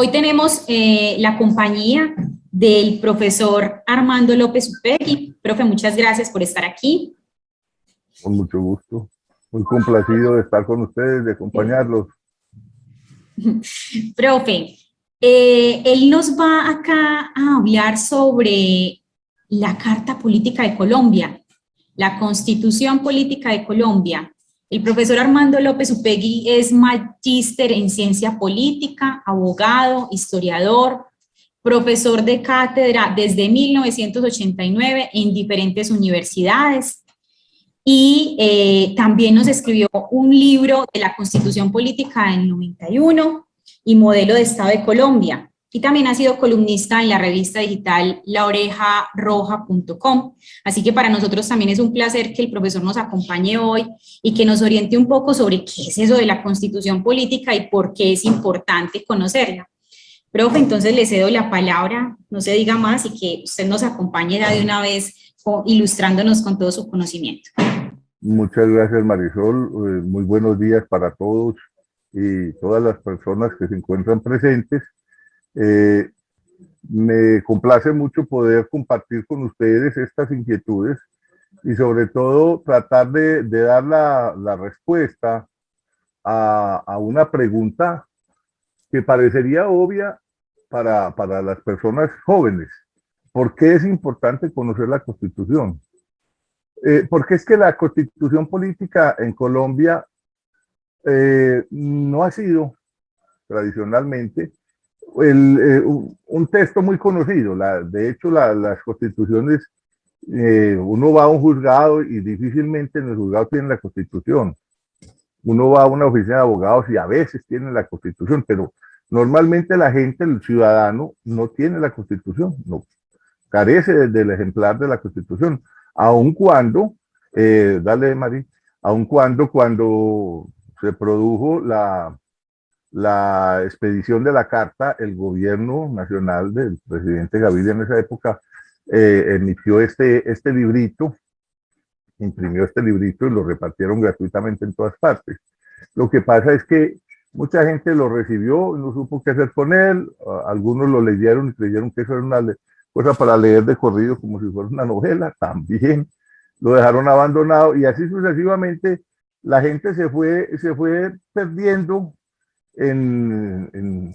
Hoy tenemos la compañía del profesor Armando López Upegui. Profe, muchas gracias por estar aquí. Con mucho gusto. Muy complacido de estar con ustedes, de acompañarlos. Profe, él nos va acá a hablar sobre la Carta Política de Colombia, la Constitución Política de Colombia. El profesor Armando López Upegui es magíster en ciencia política, abogado, historiador, profesor de cátedra desde 1989 en diferentes universidades y también nos escribió un libro de la Constitución Política del 91 y Modelo de Estado de Colombia. Y también ha sido columnista en la revista digital laorejaroja.com. Así que para nosotros también es un placer que el profesor nos acompañe hoy y que nos oriente un poco sobre qué es eso de la Constitución Política y por qué es importante conocerla. Profe, entonces le cedo la palabra, no se diga más y que usted nos acompañe ya de una vez ilustrándonos con todo su conocimiento. Muchas gracias, Marisol. Muy buenos días para todos y todas las personas que se encuentran presentes. Me complace mucho poder compartir con ustedes estas inquietudes y sobre todo tratar de dar la respuesta a una pregunta que parecería obvia para las personas jóvenes. ¿Por qué es importante conocer la Constitución? Porque es que la Constitución política en Colombia no ha sido tradicionalmente un texto muy conocido. De hecho, las constituciones, uno va a un juzgado y difícilmente en el juzgado tienen la Constitución. Uno va a una oficina de abogados y a veces tienen la Constitución, pero normalmente la gente, el ciudadano, no tiene la Constitución, no, carece del ejemplar de la Constitución, aun cuando, dale Mari, aun cuando se produjo la expedición de la carta, el gobierno nacional del presidente Gaviria en esa época emitió este librito, imprimió este librito y lo repartieron gratuitamente en todas partes. Lo que pasa es que mucha gente lo recibió y no supo qué hacer con él, algunos lo leyeron y creyeron que eso era una cosa para leer de corrido como si fuera una novela, también lo dejaron abandonado y así sucesivamente la gente se fue perdiendo en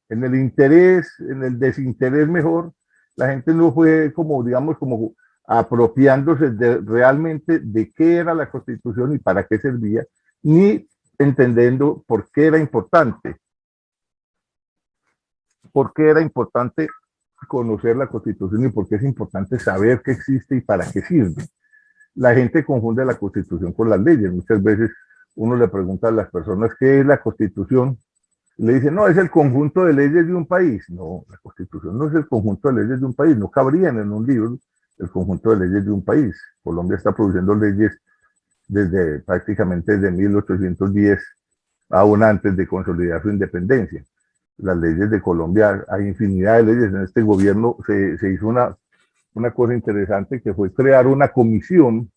el interés, en el desinterés mejor, la gente no fue como, digamos, como apropiándose realmente de qué era la Constitución y para qué servía, ni entendiendo por qué era importante. ¿Por qué era importante conocer la Constitución y por qué es importante saber qué existe y para qué sirve? La gente confunde la Constitución con las leyes. Muchas veces uno le pregunta a las personas qué es la Constitución y le dicen, no, es el conjunto de leyes de un país. No, la Constitución no es el conjunto de leyes de un país, no cabrían en un libro el conjunto de leyes de un país. Colombia está produciendo leyes prácticamente desde 1810, aún antes de consolidar su independencia. Las leyes de Colombia, hay infinidad de leyes. En este gobierno se hizo una cosa interesante que fue crear una comisión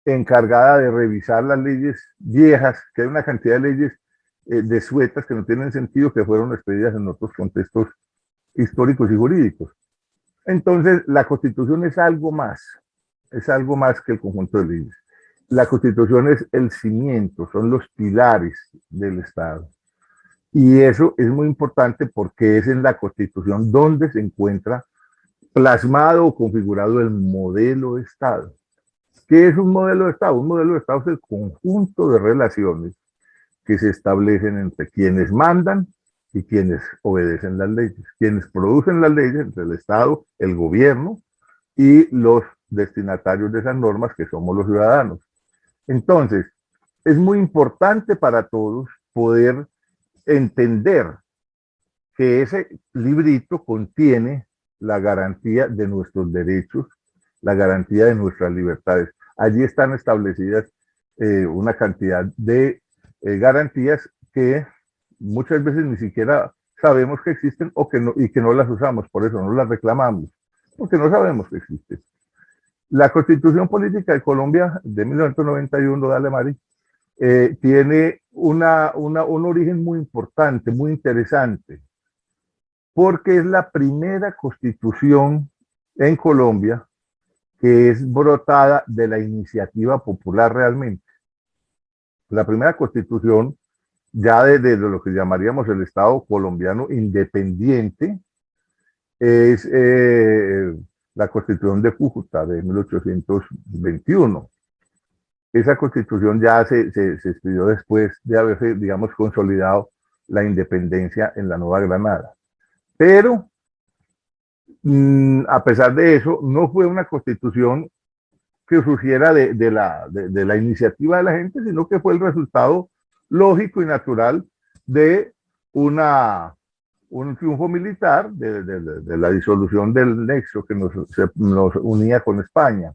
encargada de revisar las leyes viejas, que hay una cantidad de leyes desuetas que no tienen sentido, que fueron expedidas en otros contextos históricos y jurídicos. Entonces, la Constitución es algo más que el conjunto de leyes. La Constitución es el cimiento, son los pilares del Estado. Y eso es muy importante porque es en la Constitución donde se encuentra plasmado o configurado el modelo de Estado. ¿Qué es un modelo de Estado? Un modelo de Estado es el conjunto de relaciones que se establecen entre quienes mandan y quienes obedecen las leyes, quienes producen las leyes entre el Estado, el gobierno y los destinatarios de esas normas que somos los ciudadanos. Entonces, es muy importante para todos poder entender que ese librito contiene la garantía de nuestros derechos, la garantía de nuestras libertades. Allí están establecidas una cantidad de garantías que muchas veces ni siquiera sabemos que existen o que no, y que no las usamos, por eso no las reclamamos, porque no sabemos que existen. La Constitución Política de Colombia de 1991, dale Mari, tiene un origen muy importante, muy interesante, porque es la primera constitución en Colombia que es brotada de la iniciativa popular realmente. La primera constitución ya desde lo que llamaríamos el Estado colombiano independiente es la Constitución de Cúcuta de 1821. Esa constitución ya se escribió después de haberse, digamos, consolidado la independencia en la Nueva Granada. Pero, a pesar de eso, no fue una constitución que surgiera de la iniciativa de la gente, sino que fue el resultado lógico y natural de un triunfo militar, de la disolución del nexo que nos unía con España.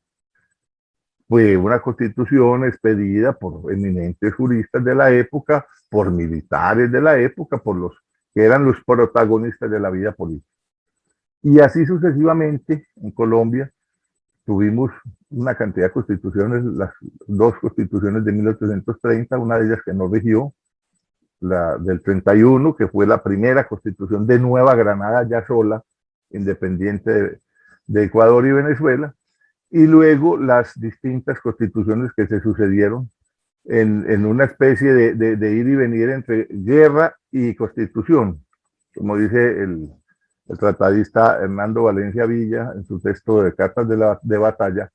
Fue una constitución expedida por eminentes juristas de la época, por militares de la época, por los que eran los protagonistas de la vida política. Y así sucesivamente en Colombia tuvimos una cantidad de constituciones, las dos constituciones de 1830, una de ellas que no rigió, la del 31, que fue la primera constitución de Nueva Granada ya sola, independiente de Ecuador y Venezuela, y luego las distintas constituciones que se sucedieron en una especie de ir y venir entre guerra y constitución, como dice el tratadista Hernando Valencia Villa en su texto de Cartas de Batalla.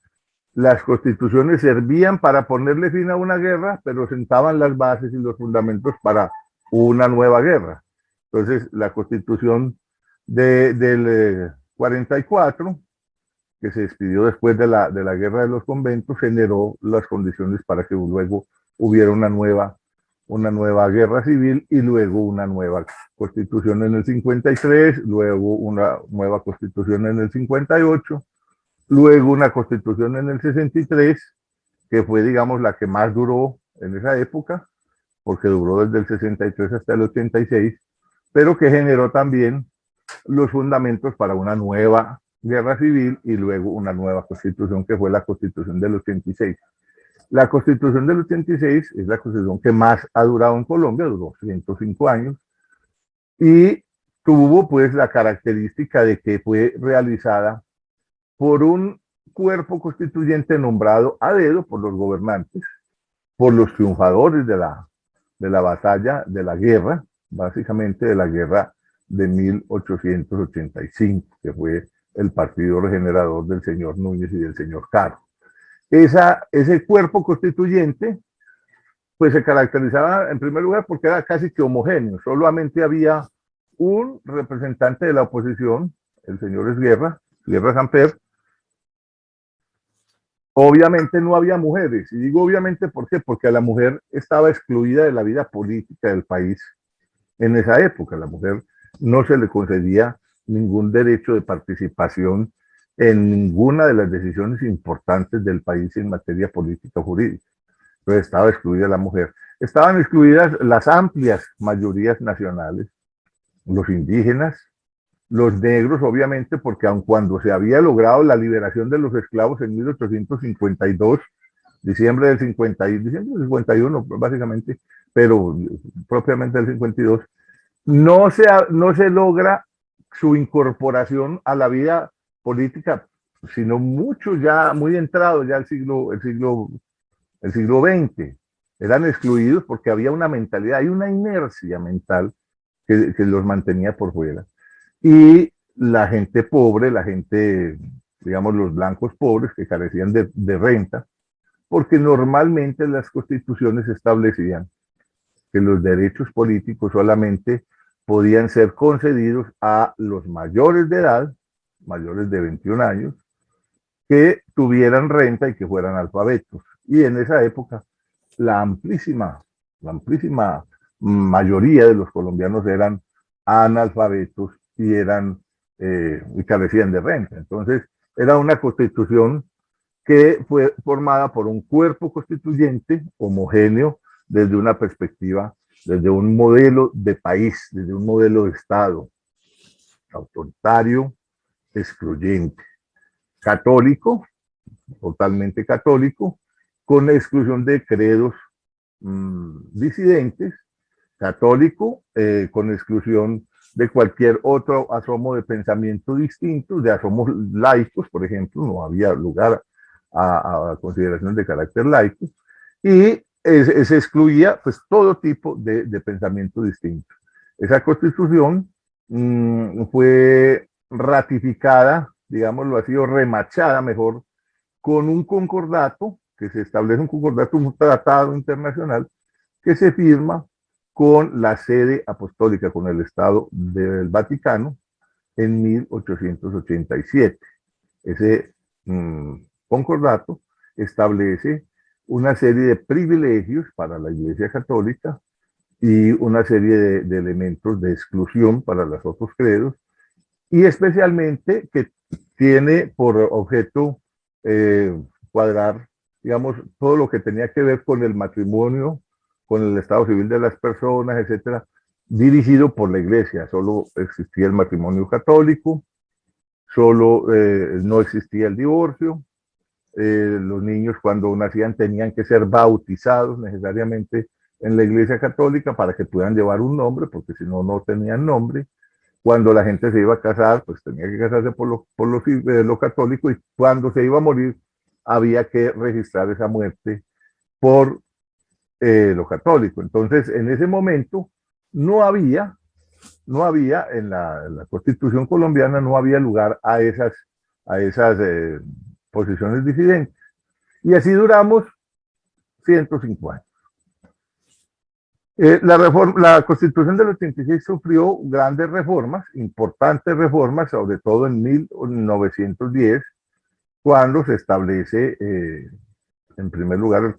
Las constituciones servían para ponerle fin a una guerra, pero sentaban las bases y los fundamentos para una nueva guerra. Entonces, la constitución del 44, que se expidió después de la guerra de los conventos, generó las condiciones para que luego hubiera una nueva guerra civil y luego una nueva constitución en el 53, luego una nueva constitución en el 58, luego una constitución en el 63, que fue, digamos, la que más duró en esa época, porque duró desde el 63 hasta el 86, pero que generó también los fundamentos para una nueva guerra civil y luego una nueva constitución, que fue la constitución del 86. La constitución del 86 es la constitución que más ha durado en Colombia, duró 105 años, y tuvo pues la característica de que fue realizada por un cuerpo constituyente nombrado a dedo por los gobernantes, por los triunfadores de la batalla, de la guerra, básicamente de la guerra de 1885, que fue el partido regenerador del señor Núñez y del señor Caro. Ese cuerpo constituyente pues se caracterizaba en primer lugar porque era casi que homogéneo, solamente había un representante de la oposición, el señor Esguerra Samper. Obviamente no había mujeres, y digo obviamente ¿por qué? Porque a la mujer estaba excluida de la vida política del país en esa época. A la mujer no se le concedía ningún derecho de participación en ninguna de las decisiones importantes del país en materia política o jurídica. Entonces estaba excluida la mujer. Estaban excluidas las amplias mayorías nacionales, los indígenas, los negros, obviamente, porque aun cuando se había logrado la liberación de los esclavos en 1852, diciembre del 51, básicamente, pero propiamente del 52, no se logra su incorporación a la vida política, sino mucho ya, muy entrado ya el siglo XX. Eran excluidos porque había una mentalidad, hay una inercia mental que los mantenía por fuera. Y la gente pobre, la gente, digamos, los blancos pobres que carecían de renta, porque normalmente las constituciones establecían que los derechos políticos solamente podían ser concedidos a los mayores de edad, mayores de 21 años, que tuvieran renta y que fueran alfabetos. Y en esa época, la amplísima mayoría de los colombianos eran analfabetos y y carecían de renta. Entonces, era una constitución que fue formada por un cuerpo constituyente homogéneo desde una perspectiva, desde un modelo de país, desde un modelo de Estado, autoritario, excluyente, católico, totalmente católico, con la exclusión de credos disidentes, católico, con exclusión de cualquier otro asomo de pensamiento distinto, de asomos laicos, por ejemplo, no había lugar a consideraciones de carácter laico, y se excluía pues todo tipo de pensamiento distinto. Esa constitución fue ratificada, digámoslo así, o remachada mejor, con un concordato, que se establece un concordato, un tratado internacional, que se firma con la sede apostólica, con el Estado del Vaticano, en 1887. Ese concordato establece una serie de privilegios para la Iglesia Católica y una serie de elementos de exclusión para los otros credos, y especialmente que tiene por objeto cuadrar, digamos, todo lo que tenía que ver con el matrimonio, con el estado civil de las personas, etcétera, dirigido por la Iglesia. Solo existía el matrimonio católico, solo no existía el divorcio, los niños cuando nacían tenían que ser bautizados necesariamente en la Iglesia Católica para que puedan llevar un nombre, porque si no, no tenían nombre. Cuando la gente se iba a casar, pues tenía que casarse lo católico, y cuando se iba a morir, había que registrar esa muerte por lo católico. Entonces, en ese momento, no había en la Constitución colombiana, no había lugar a esas posiciones disidentes. Y así duramos 105 años. La Constitución del 86 sufrió grandes reformas, importantes reformas, sobre todo en 1910, cuando se establece, en primer lugar,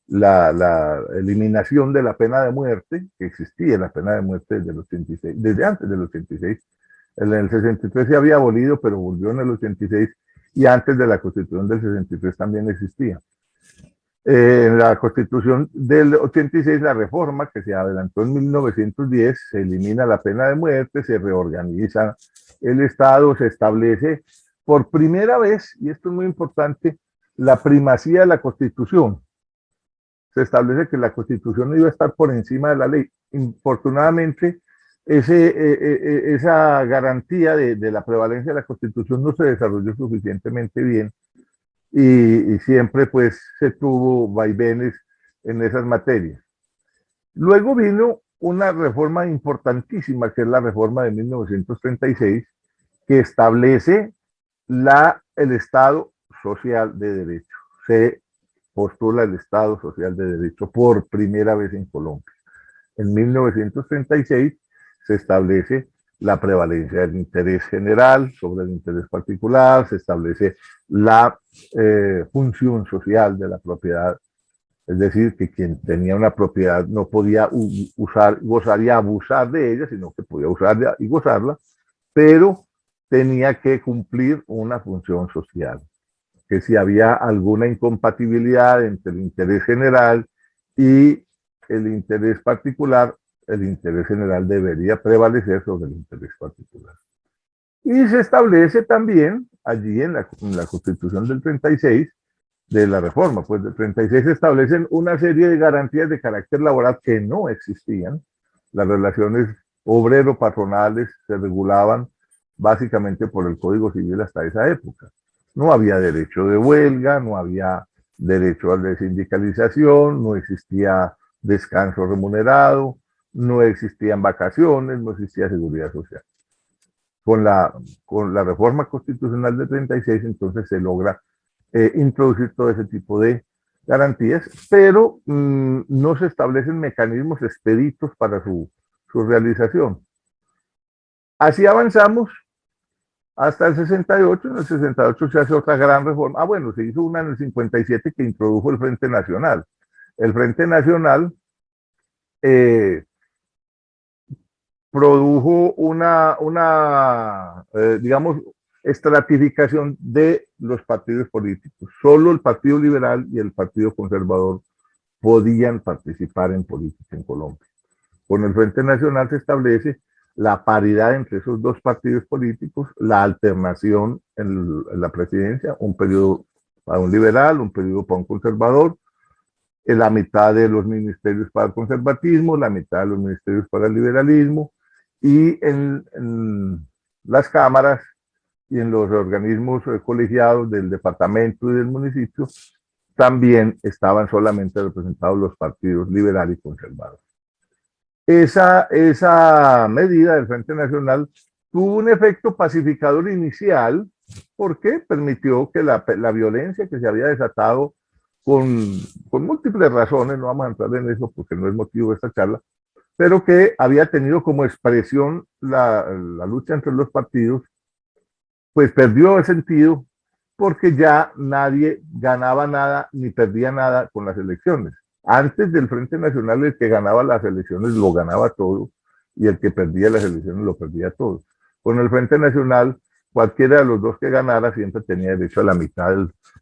la eliminación de la pena de muerte, que existía la pena de muerte desde el 86, desde antes del 86. En el 63 se había abolido, pero volvió en el 86, y antes de la Constitución del 63 también existía. En la Constitución del 86, la reforma que se adelantó en 1910, se elimina la pena de muerte, se reorganiza el Estado, se establece por primera vez, y esto es muy importante, la primacía de la Constitución. Se establece que la Constitución iba a estar por encima de la ley. Infortunadamente, esa garantía de la prevalencia de la Constitución no se desarrolló suficientemente bien, y siempre pues se tuvo vaivenes en esas materias. Luego vino una reforma importantísima, que es la reforma de 1936, que establece el Estado Social de Derecho. Se postula el Estado Social de Derecho por primera vez en Colombia. En 1936 se establece la prevalencia del interés general sobre el interés particular, se establece la función social de la propiedad, es decir, que quien tenía una propiedad no podía gozar y abusar de ella, sino que podía usarla y gozarla, pero tenía que cumplir una función social, que si había alguna incompatibilidad entre el interés general y el interés particular, el interés general debería prevalecer sobre el interés particular. Y se establece también allí en la Constitución del 36, de la reforma, pues del 36, se establecen una serie de garantías de carácter laboral que no existían. Las relaciones obrero-patronales se regulaban básicamente por el Código Civil hasta esa época. No había derecho de huelga, no había derecho a la sindicalización, no existía descanso remunerado, no existían vacaciones, no existía seguridad social. Con la reforma constitucional de 36, entonces se logra introducir todo ese tipo de garantías, pero no se establecen mecanismos expeditos para su realización. Así avanzamos hasta el 68. En el 68 se hace otra gran reforma. Bueno, se hizo una en el 57 que introdujo el Frente Nacional. El Frente Nacional produjo digamos, estratificación de los partidos políticos. Solo el Partido Liberal y el Partido Conservador podían participar en política en Colombia. Con el Frente Nacional se establece la paridad entre esos dos partidos políticos, la alternación en la presidencia, un periodo para un liberal, un periodo para un conservador, la mitad de los ministerios para el conservatismo, la mitad de los ministerios para el liberalismo, y en las cámaras y en los organismos colegiados del departamento y del municipio también estaban solamente representados los partidos liberal y conservador. Esa medida del Frente Nacional tuvo un efecto pacificador inicial porque permitió que la violencia que se había desatado con múltiples razones, no vamos a entrar en eso porque no es motivo de esta charla, pero que había tenido como expresión la lucha entre los partidos, pues perdió el sentido porque ya nadie ganaba nada ni perdía nada con las elecciones. Antes del Frente Nacional, el que ganaba las elecciones lo ganaba todo y el que perdía las elecciones lo perdía todo. Con el Frente Nacional, cualquiera de los dos que ganara siempre tenía derecho a la mitad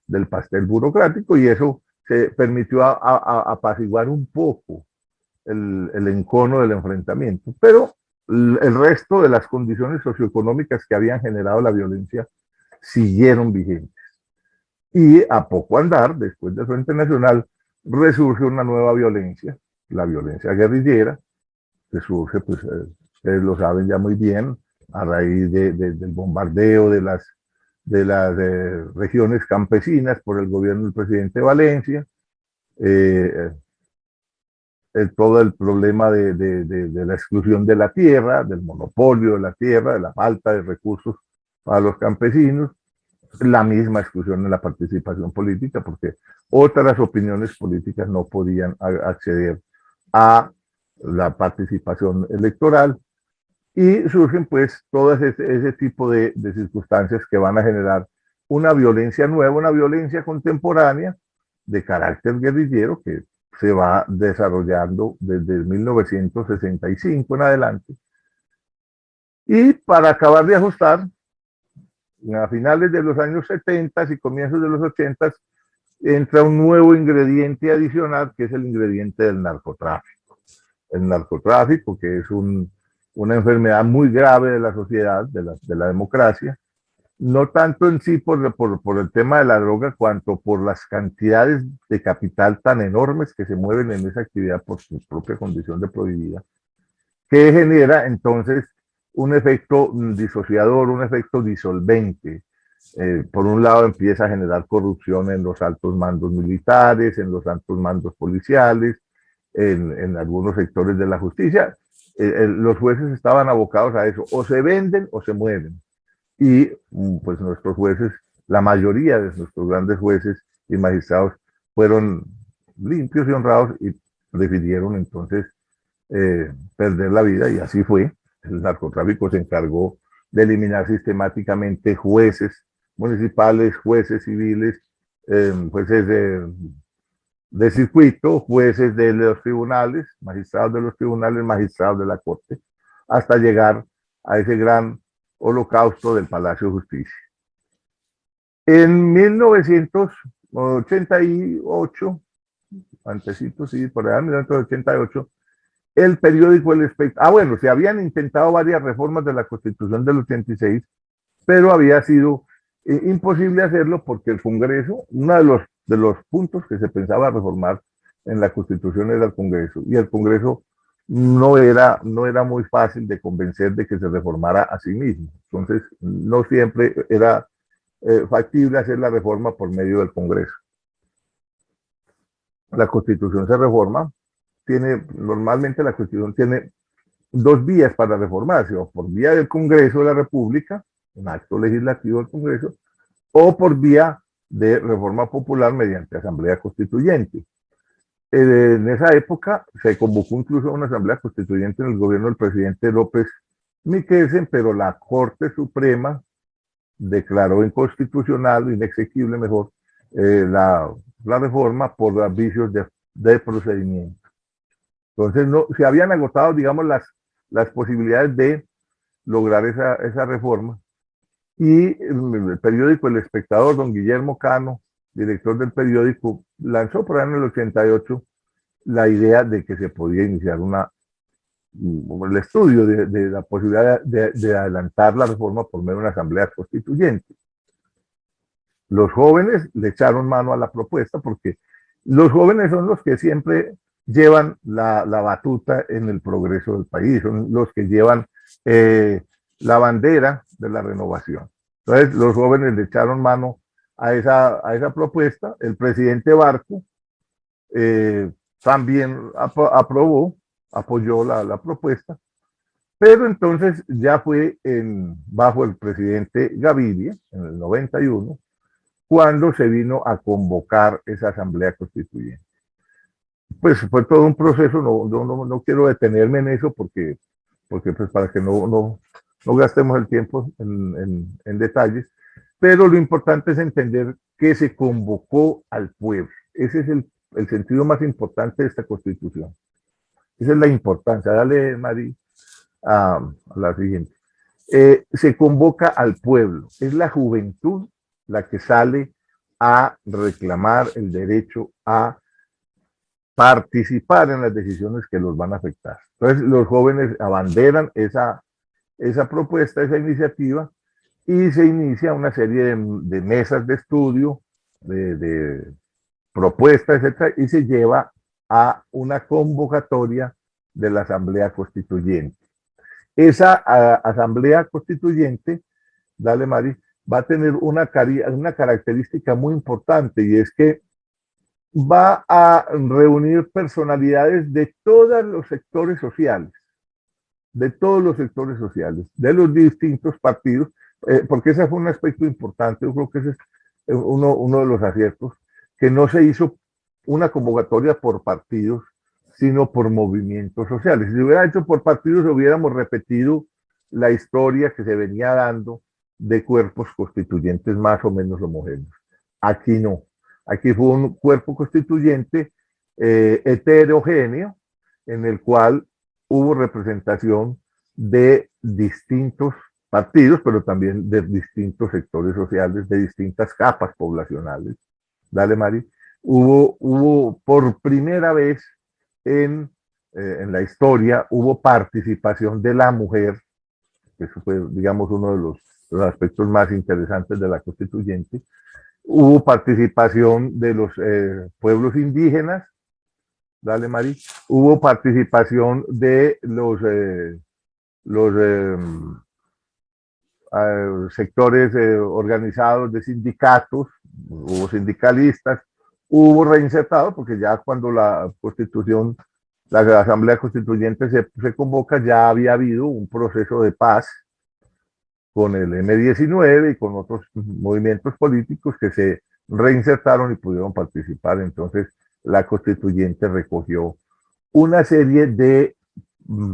del pastel burocrático, y eso se permitió apaciguar un poco el encono del enfrentamiento. Pero el resto de las condiciones socioeconómicas que habían generado la violencia siguieron vigentes. Y a poco andar, después del Frente Nacional, resurge una nueva violencia, la violencia guerrillera, que surge, pues ustedes lo saben ya muy bien, a raíz del bombardeo de las regiones campesinas por el gobierno del presidente Valencia, todo el problema de la exclusión de la tierra, del monopolio de la tierra, de la falta de recursos para los campesinos, la misma exclusión en la participación política, porque otras opiniones políticas no podían acceder a la participación electoral, y surgen pues todas ese tipo de circunstancias que van a generar una violencia nueva, una violencia contemporánea de carácter guerrillero que se va desarrollando desde 1965 en adelante. Y para acabar de ajustar, a finales de los años 70 y comienzos de los 80 entra un nuevo ingrediente adicional, que es el ingrediente del narcotráfico. El narcotráfico, que es una enfermedad muy grave de la sociedad, de la democracia, no tanto en sí por el tema de la droga, cuanto por las cantidades de capital tan enormes que se mueven en esa actividad por su propia condición de prohibida, que genera entonces un efecto disociador, un efecto disolvente. Por un lado empieza a generar corrupción en los altos mandos militares, en los altos mandos policiales, en algunos sectores de la justicia. Los jueces estaban abocados a eso, o se venden o se mueren. Y pues nuestros jueces, la mayoría de nuestros grandes jueces y magistrados fueron limpios y honrados y prefirieron entonces perder la vida, y así fue. El narcotráfico se encargó de eliminar sistemáticamente jueces municipales, jueces civiles, jueces de circuito, jueces de los tribunales, magistrados de los tribunales, magistrados de la corte, hasta llegar a ese gran holocausto del Palacio de Justicia. En 1988, antesito, sí, por allá en 1988, el periódico El Espectador, bueno, se habían intentado varias reformas de la Constitución del 86, pero había sido imposible hacerlo porque el Congreso, uno de los puntos que se pensaba reformar en la Constitución era el Congreso, y el Congreso no era muy fácil de convencer de que se reformara a sí mismo. Entonces, no siempre era factible hacer la reforma por medio del Congreso. La Constitución se reforma, normalmente la Constitución tiene dos vías para reformarse, o por vía del Congreso de la República, un acto legislativo del Congreso, o por vía de reforma popular mediante asamblea constituyente. En esa época se convocó incluso una asamblea constituyente en el gobierno del presidente López Miquelsen, pero la Corte Suprema declaró inconstitucional, inexequible mejor, la reforma por vicios de procedimiento. Entonces se habían agotado, digamos, las posibilidades de lograr esa reforma, y el periódico El Espectador, don Guillermo Cano, director del periódico, lanzó por ahí en el 88 la idea de que se podía iniciar el estudio de la posibilidad de adelantar la reforma por medio de una asamblea constituyente. Los jóvenes le echaron mano a la propuesta porque Los jóvenes son los que siempre llevan la batuta en el progreso del país, son los que llevan la bandera de la renovación. Entonces, los jóvenes le echaron mano a esa propuesta. El presidente Barco también apoyó la propuesta, pero entonces ya fue bajo el presidente Gaviria, en el 91, cuando se vino a convocar esa asamblea constituyente. Pues fue todo un proceso, no quiero detenerme en eso porque pues para que no gastemos el tiempo en detalles, pero lo importante es entender que se convocó al pueblo. Ese es el sentido más importante de esta Constitución. Esa es la importancia. Dale, Mari, a la siguiente. Se convoca al pueblo. Es la juventud la que sale a reclamar el derecho a participar en las decisiones que los van a afectar. Entonces, los jóvenes abanderan esa propuesta, esa iniciativa, y se inicia una serie de mesas de estudio, de propuestas, etcétera, y se lleva a una convocatoria de la Asamblea Constituyente. Esa Asamblea Constituyente, dale Mari, va a tener una característica muy importante, y es que va a reunir personalidades de todos los sectores sociales, de los distintos partidos, porque ese fue un aspecto importante. Yo creo que ese es uno de los aciertos, que no se hizo una convocatoria por partidos, sino por movimientos sociales. Si se hubiera hecho por partidos, hubiéramos repetido la historia que se venía dando de cuerpos constituyentes más o menos homogéneos. Aquí no. Aquí fue un cuerpo constituyente heterogéneo, en el cual hubo representación de distintos partidos, pero también de distintos sectores sociales, de distintas capas poblacionales. Dale, Mari. Hubo por primera vez en la historia, hubo participación de la mujer, que eso fue, digamos, uno de los aspectos más interesantes de la constituyente. Hubo participación de los pueblos indígenas, dale Mari, hubo participación de los sectores organizados de sindicatos, hubo sindicalistas, hubo reinsertados, porque ya cuando la Constitución, la Asamblea Constituyente se convoca, ya había habido un proceso de paz con el M-19 y con otros movimientos políticos que se reinsertaron y pudieron participar. Entonces, la Constituyente recogió una serie de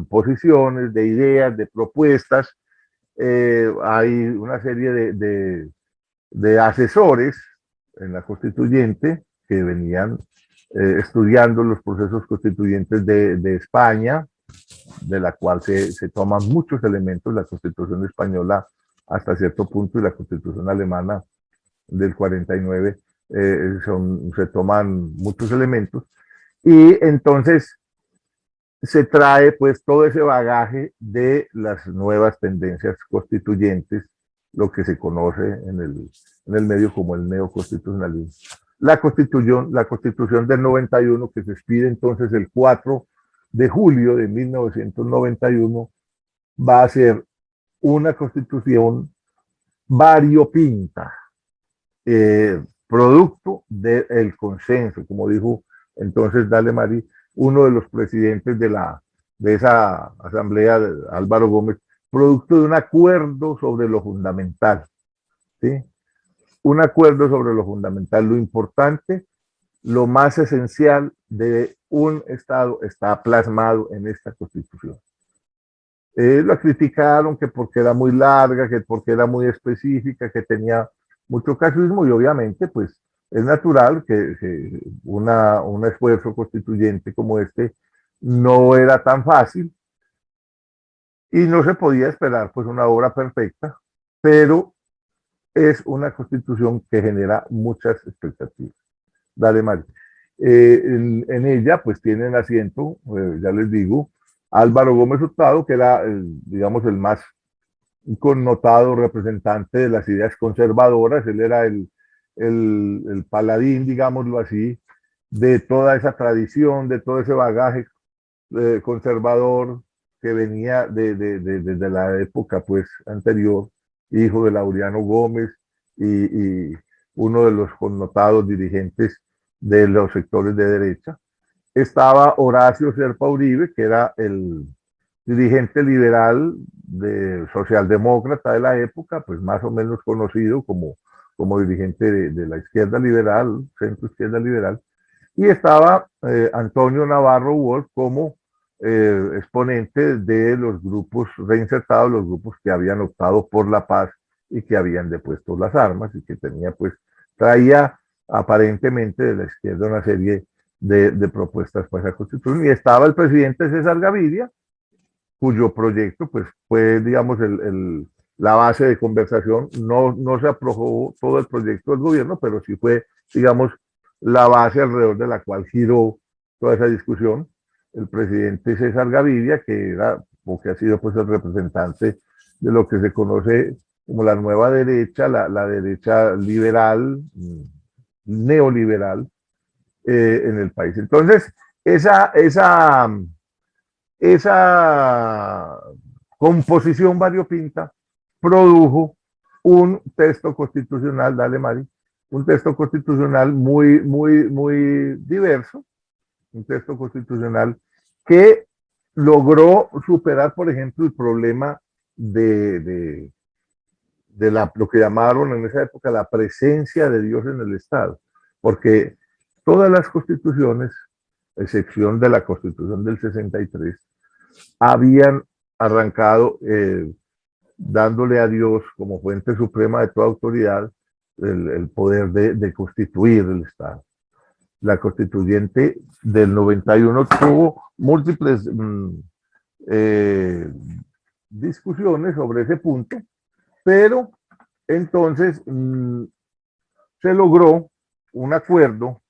posiciones, de ideas, de propuestas. Hay una serie de asesores en la Constituyente que venían estudiando los procesos constituyentes de España, de la cual se toman muchos elementos. La Constitución española hasta cierto punto y la Constitución alemana del 49 se toman muchos elementos, y entonces se trae pues todo ese bagaje de las nuevas tendencias constituyentes, lo que se conoce en el medio como el neoconstitucionalismo. La Constitución del 91, que se expide entonces el 4 de julio de 1991, va a ser una Constitución variopinta, producto del consenso, como dijo entonces Dale Mari, uno de los presidentes de esa asamblea, Álvaro Gómez, producto de un acuerdo sobre lo fundamental, ¿sí? Un acuerdo sobre lo fundamental, lo importante, lo más esencial de un Estado está plasmado en esta Constitución. Lo criticaron que porque era muy larga, que porque era muy específica, que tenía mucho casuismo, y obviamente pues es natural que un esfuerzo constituyente como este no era tan fácil y no se podía esperar pues una obra perfecta, pero es una constitución que genera muchas expectativas. Dale, Mari. En ella pues tienen asiento, ya les digo, Álvaro Gómez Hurtado, que era, digamos, el más connotado representante de las ideas conservadoras. Él era el paladín, digámoslo así, de toda esa tradición, de todo ese bagaje conservador que venía desde la época pues anterior, hijo de Laureano Gómez y uno de los connotados dirigentes de los sectores de derecha. Estaba Horacio Serpa Uribe, que era el dirigente liberal socialdemócrata de la época, pues más o menos conocido como dirigente de la izquierda liberal, centro izquierda liberal, y estaba Antonio Navarro Wolf como exponente de los grupos reinsertados, los grupos que habían optado por la paz y que habían depuesto las armas y que traía aparentemente de la izquierda una serie de propuestas para esa constitución. Y estaba el presidente César Gaviria, cuyo proyecto pues fue, digamos, la base de conversación. No se aprobó todo el proyecto del gobierno, pero sí fue, digamos, la base alrededor de la cual giró toda esa discusión. El presidente César Gaviria, que era, o que ha sido pues el representante de lo que se conoce como la nueva derecha, la derecha liberal, neoliberal, en el país. Entonces, esa composición variopinta produjo un texto constitucional, dale Mari, un texto constitucional muy diverso, un texto constitucional que logró superar, por ejemplo, el problema de lo que llamaron en esa época la presencia de Dios en el Estado, porque todas las constituciones, excepción de la Constitución del 63, habían arrancado dándole a Dios como fuente suprema de toda autoridad el poder de constituir el Estado. La constituyente del 91 tuvo múltiples discusiones sobre ese punto, pero entonces se logró un acuerdo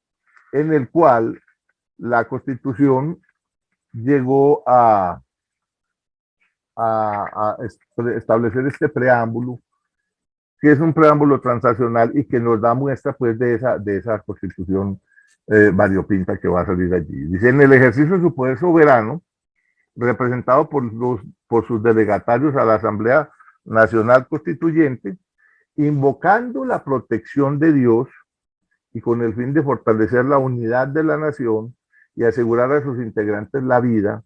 en el cual la Constitución llegó a establecer este preámbulo, que es un preámbulo transaccional y que nos da muestra pues de esa Constitución variopinta que va a salir allí. Dice: en el ejercicio de su poder soberano, representado por sus delegatarios a la Asamblea Nacional Constituyente, invocando la protección de Dios y con el fin de fortalecer la unidad de la nación y asegurar a sus integrantes la vida,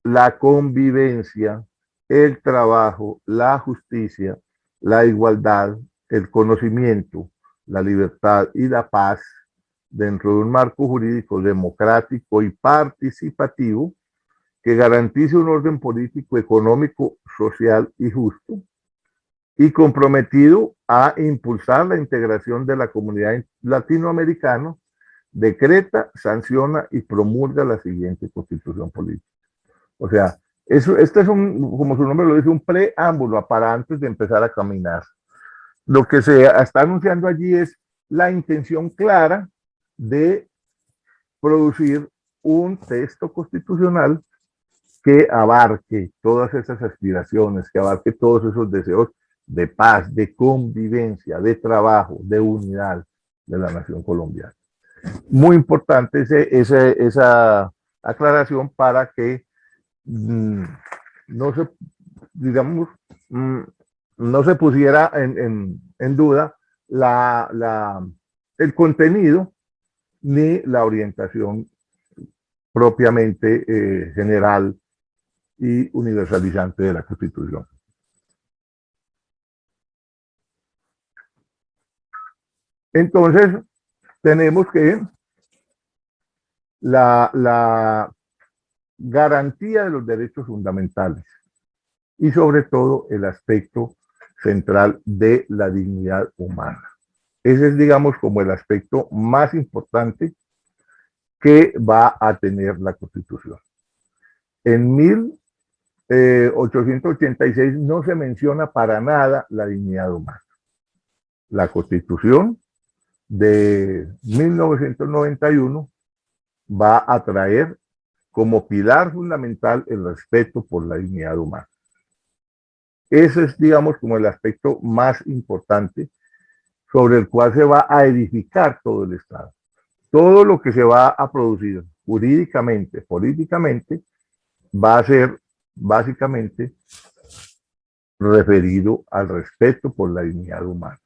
la convivencia, el trabajo, la justicia, la igualdad, el conocimiento, la libertad y la paz dentro de un marco jurídico democrático y participativo que garantice un orden político, económico, social y justo, y comprometido a impulsar la integración de la comunidad latinoamericana, decreta, sanciona y promulga la siguiente constitución política. O sea, este es como su nombre lo dice, un preámbulo para antes de empezar a caminar. Lo que se está anunciando allí es la intención clara de producir un texto constitucional que abarque todas esas aspiraciones, que abarque todos esos deseos de paz, de convivencia, de trabajo, de unidad de la nación colombiana. Muy importante esa aclaración para que no se, digamos, no se pusiera en duda el contenido ni la orientación propiamente general y universalizante de la Constitución. Entonces, tenemos que la garantía de los derechos fundamentales y sobre todo el aspecto central de la dignidad humana. Ese es, digamos, como el aspecto más importante que va a tener la Constitución. En 1886 no se menciona para nada la dignidad humana. La Constitución de 1991 va a traer como pilar fundamental el respeto por la dignidad humana. Ese es, digamos, como el aspecto más importante sobre el cual se va a edificar todo el Estado. todo lo que se va a producir jurídicamente, políticamente, va a ser básicamente referido al respeto por la dignidad humana.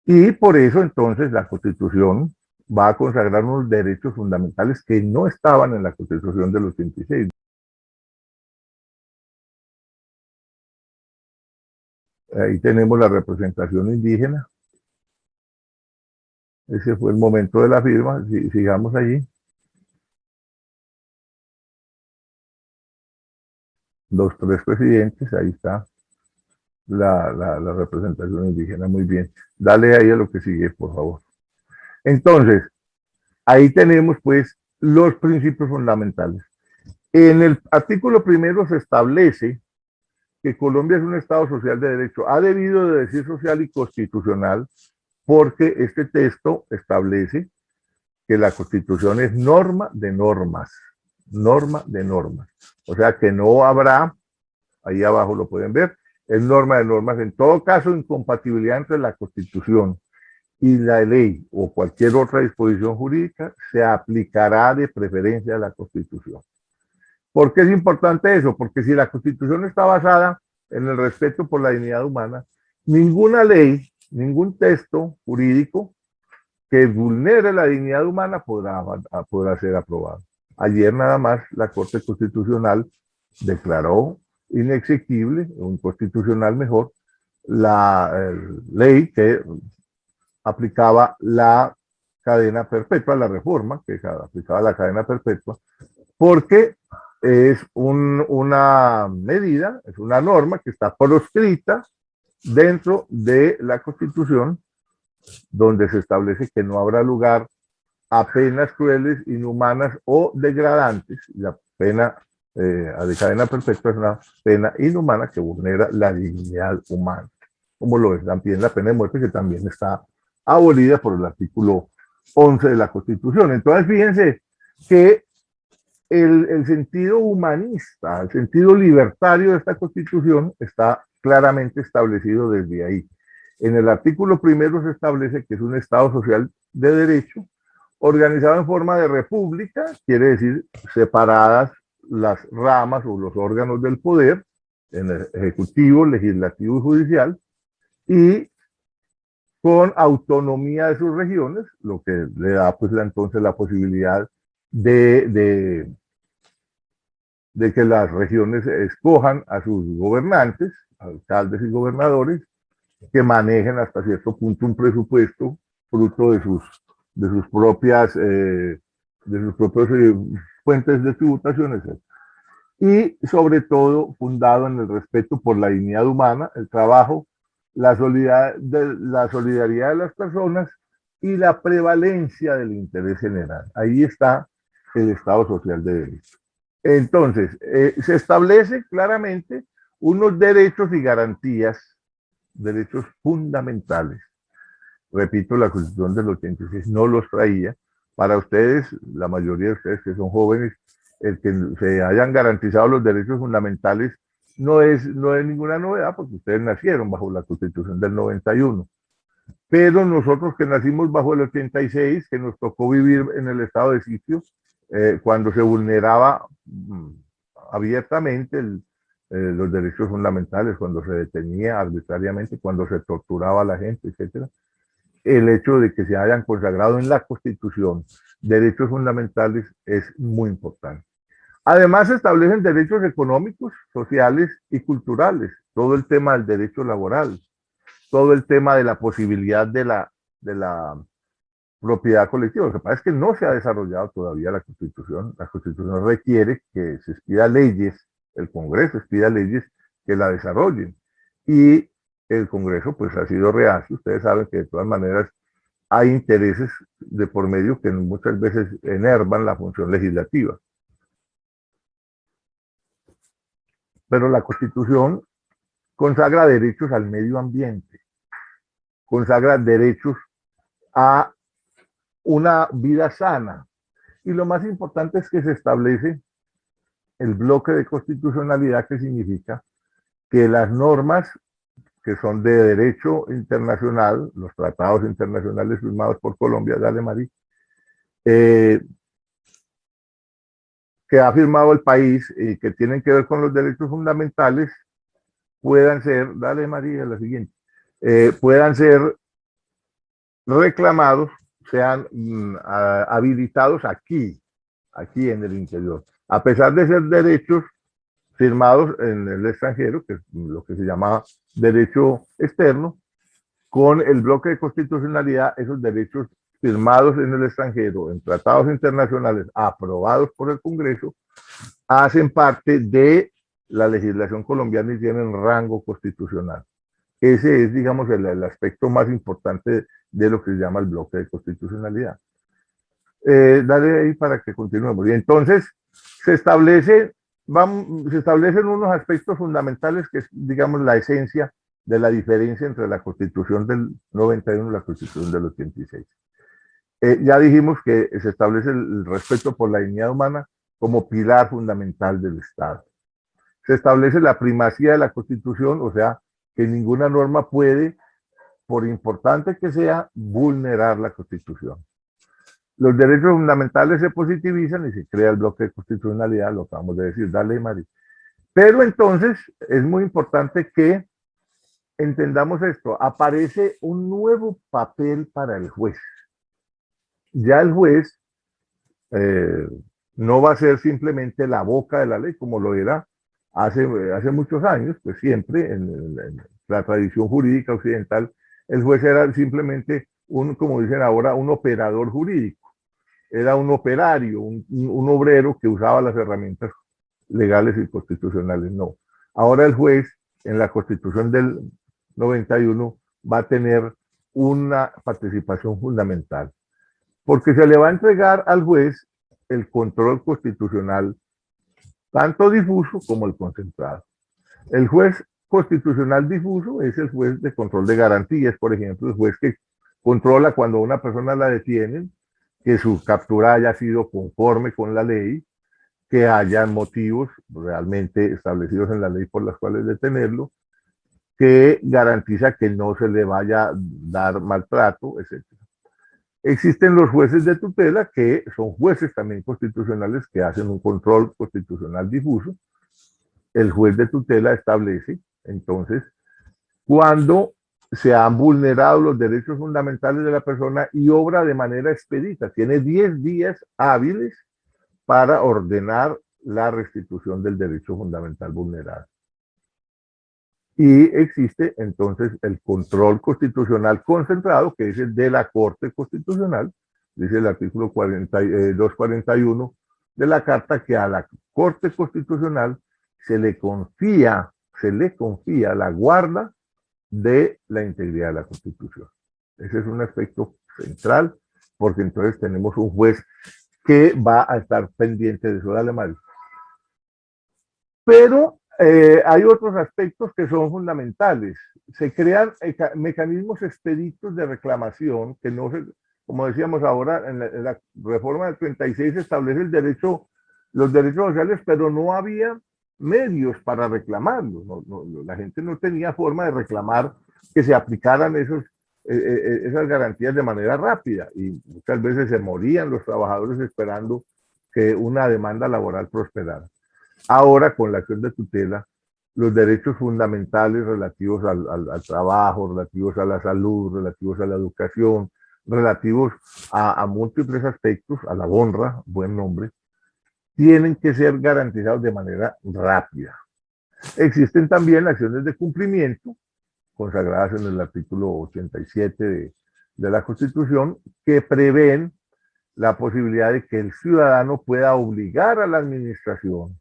Y por eso entonces la Constitución va a consagrar unos derechos fundamentales que no estaban en la Constitución del 86. Ahí tenemos la representación indígena. Ese fue el momento de la firma. Sigamos allí. Los tres presidentes, ahí está la representación indígena, muy bien. Dale ahí a lo que sigue, por favor. Entonces, ahí tenemos pues los principios fundamentales. En el artículo primero se establece que Colombia es un Estado social de derecho. Ha debido de decir social y constitucional porque este texto establece que la Constitución es norma de normas, norma de normas. O sea que no habrá, ahí abajo lo pueden ver, es norma de normas. En todo caso, incompatibilidad entre la Constitución y la ley o cualquier otra disposición jurídica se aplicará de preferencia a la Constitución. ¿Por qué es importante eso? Porque si la Constitución está basada en el respeto por la dignidad humana, ninguna ley, ningún texto jurídico que vulnere la dignidad humana podrá ser aprobado. Ayer nada más la Corte Constitucional declaró inexequible, un constitucional mejor, la ley que aplicaba la cadena perpetua, la reforma que aplicaba la cadena perpetua, porque es una medida, es una norma que está proscrita dentro de la Constitución, donde se establece que no habrá lugar a penas crueles, inhumanas o degradantes. La pena de cadena perpetua es una pena inhumana que vulnera la dignidad humana, como lo es también la pena de muerte, que también está abolida por el artículo 11 de la Constitución. Entonces, fíjense que el sentido humanista, el sentido libertario de esta Constitución está claramente establecido desde ahí. En el artículo primero se establece que es un Estado social de derecho, organizado en forma de república, quiere decir separadas las ramas o los órganos del poder, en el ejecutivo, legislativo y judicial, y con autonomía de sus regiones, lo que le da pues entonces la posibilidad de que las regiones escojan a sus gobernantes, alcaldes y gobernadores, que manejen hasta cierto punto un presupuesto fruto de sus propias fuentes de tributación, etc. Y sobre todo fundado en el respeto por la dignidad humana, el trabajo, la solidaridad de las personas y la prevalencia del interés general. Ahí está el Estado social de derecho. Entonces, se establece claramente unos derechos y garantías, derechos fundamentales. Repito, la Constitución del 86 no los traía. Para ustedes, la mayoría de ustedes que son jóvenes, el que se hayan garantizado los derechos fundamentales no es ninguna novedad, porque ustedes nacieron bajo la Constitución del 91. Pero nosotros que nacimos bajo el 86, que nos tocó vivir en el estado de sitio, cuando se vulneraba abiertamente los derechos fundamentales, cuando se detenía arbitrariamente, cuando se torturaba a la gente, etc. El hecho de que se hayan consagrado en la Constitución derechos fundamentales es muy importante. Además, se establecen derechos económicos, sociales y culturales, todo el tema del derecho laboral, todo el tema de la posibilidad de la propiedad colectiva. Lo que pasa es que no se ha desarrollado todavía la Constitución. La Constitución requiere que se expida leyes, el Congreso expida leyes que la desarrollen. Y el Congreso pues ha sido reacio. Ustedes saben que de todas maneras hay intereses de por medio que muchas veces enervan la función legislativa. Pero la Constitución consagra derechos al medio ambiente, consagra derechos a una vida sana. Y lo más importante es que se establece el bloque de constitucionalidad, que significa que las normas que son de derecho internacional, los tratados internacionales firmados por Colombia, dale Marí, eh, que ha firmado el país y que tienen que ver con los derechos fundamentales puedan ser, dale María, la siguiente, puedan ser reclamados, sean habilitados aquí en el interior, a pesar de ser derechos firmados en el extranjero, que es lo que se llama derecho externo. Con el bloque de constitucionalidad, esos derechos firmados en el extranjero, en tratados internacionales aprobados por el Congreso, hacen parte de la legislación colombiana y tienen rango constitucional. Ese es, digamos, el aspecto más importante de lo que se llama el bloque de constitucionalidad. Dale ahí para que continuemos. Y entonces se establecen unos aspectos fundamentales que es, digamos, la esencia de la diferencia entre la Constitución del 91 y la Constitución del 86. Ya dijimos que se establece el respeto por la dignidad humana como pilar fundamental del Estado. Se establece la primacía de la Constitución, o sea, que ninguna norma puede, por importante que sea, vulnerar la Constitución. Los derechos fundamentales se positivizan y se crea el bloque de constitucionalidad, lo acabamos de decir, dale, Mari. Pero entonces es muy importante que entendamos esto, aparece un nuevo papel para el juez. Ya el juez no va a ser simplemente la boca de la ley, como lo era hace muchos años, pues siempre en la tradición jurídica occidental, el juez era simplemente como dicen ahora, un operador jurídico. Era un operario, un obrero que usaba las herramientas legales y constitucionales. No. Ahora el juez, en la Constitución del 91, va a tener una participación fundamental, porque se le va a entregar al juez el control constitucional, tanto difuso como el concentrado. El juez constitucional difuso es el juez de control de garantías, por ejemplo, el juez que controla cuando una persona la detienen, que su captura haya sido conforme con la ley, que haya motivos realmente establecidos en la ley por los cuales detenerlo, que garantiza que no se le vaya a dar maltrato, etc. Existen los jueces de tutela, que son jueces también constitucionales que hacen un control constitucional difuso. El juez de tutela establece, entonces, cuando se han vulnerado los derechos fundamentales de la persona y obra de manera expedita. Tiene 10 días hábiles para ordenar la restitución del derecho fundamental vulnerado. Y existe entonces el control constitucional concentrado, que es el de la Corte Constitucional, dice el artículo 241 de la Carta, que a la Corte Constitucional se le confía la guarda de la integridad de la Constitución. Ese es un aspecto central, porque entonces tenemos un juez que va a estar pendiente de eso. Dale, Mario. Pero hay otros aspectos que son fundamentales. Se crean mecanismos expeditos de reclamación que no se, como decíamos ahora, en la reforma del 36 se establece los derechos sociales, pero no había medios para reclamarlos. La gente no tenía forma de reclamar que se aplicaran esas garantías de manera rápida, y muchas veces se morían los trabajadores esperando que una demanda laboral prosperara. Ahora, con la acción de tutela, los derechos fundamentales relativos al trabajo, relativos a la salud, relativos a la educación, relativos a múltiples aspectos, a la honra, buen nombre, tienen que ser garantizados de manera rápida. Existen también acciones de cumplimiento, consagradas en el artículo 87 de la Constitución, que prevén la posibilidad de que el ciudadano pueda obligar a la administración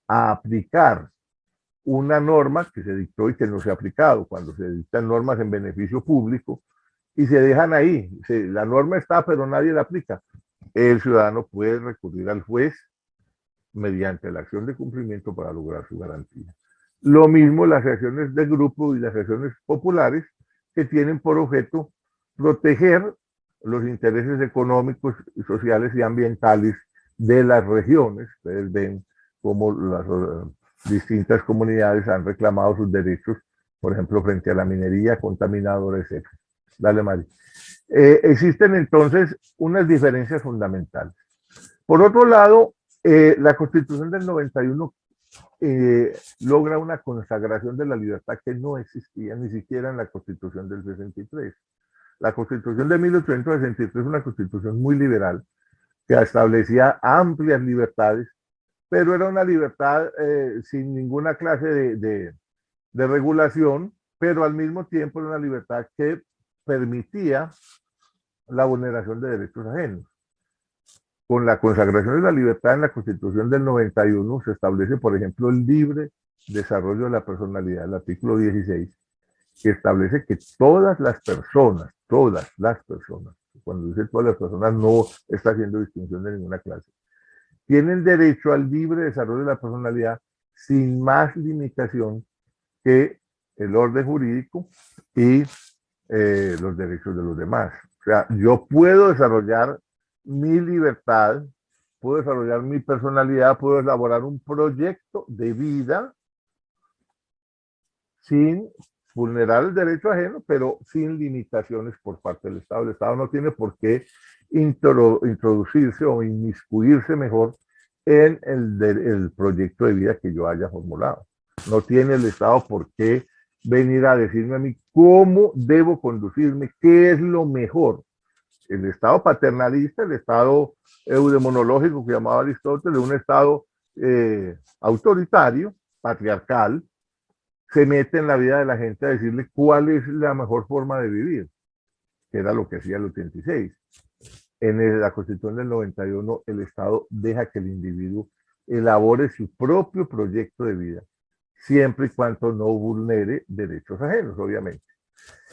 a aplicar una norma que se dictó y que no se ha aplicado, cuando se dictan normas en beneficio público y se dejan ahí. La norma está, pero nadie la aplica. El ciudadano puede recurrir al juez mediante la acción de cumplimiento para lograr su garantía. Lo mismo las acciones de grupo y las acciones populares, que tienen por objeto proteger los intereses económicos, sociales y ambientales de las regiones. Ustedes ven cómo las distintas comunidades han reclamado sus derechos, por ejemplo, frente a la minería contaminadora, etc. Dale, Mari. Existen entonces unas diferencias fundamentales. Por otro lado, la Constitución del 91 logra una consagración de la libertad que no existía ni siquiera en la Constitución del 63. La Constitución de 1863 es una constitución muy liberal que establecía amplias libertades, pero era una libertad sin ninguna clase de regulación, pero al mismo tiempo era una libertad que permitía la vulneración de derechos ajenos. Con la consagración de la libertad en la Constitución del 91 se establece, por ejemplo, el libre desarrollo de la personalidad, el artículo 16, que establece que todas las personas, cuando dice todas las personas no está haciendo distinción de ninguna clase, tienen derecho al libre desarrollo de la personalidad sin más limitación que el orden jurídico y los derechos de los demás. O sea, yo puedo desarrollar mi libertad, puedo desarrollar mi personalidad, puedo elaborar un proyecto de vida sin vulnerar el derecho ajeno, pero sin limitaciones por parte del Estado. El Estado no tiene por qué introducirse o inmiscuirse mejor en el proyecto de vida que yo haya formulado. No tiene el Estado por qué venir a decirme a mí cómo debo conducirme, qué es lo mejor. El Estado paternalista, el Estado eudemonológico que llamaba Aristóteles, un Estado autoritario, patriarcal, se mete en la vida de la gente a decirle cuál es la mejor forma de vivir, que era lo que hacía el 86. En la Constitución del 91, el Estado deja que el individuo elabore su propio proyecto de vida, siempre y cuando no vulnere derechos ajenos, obviamente.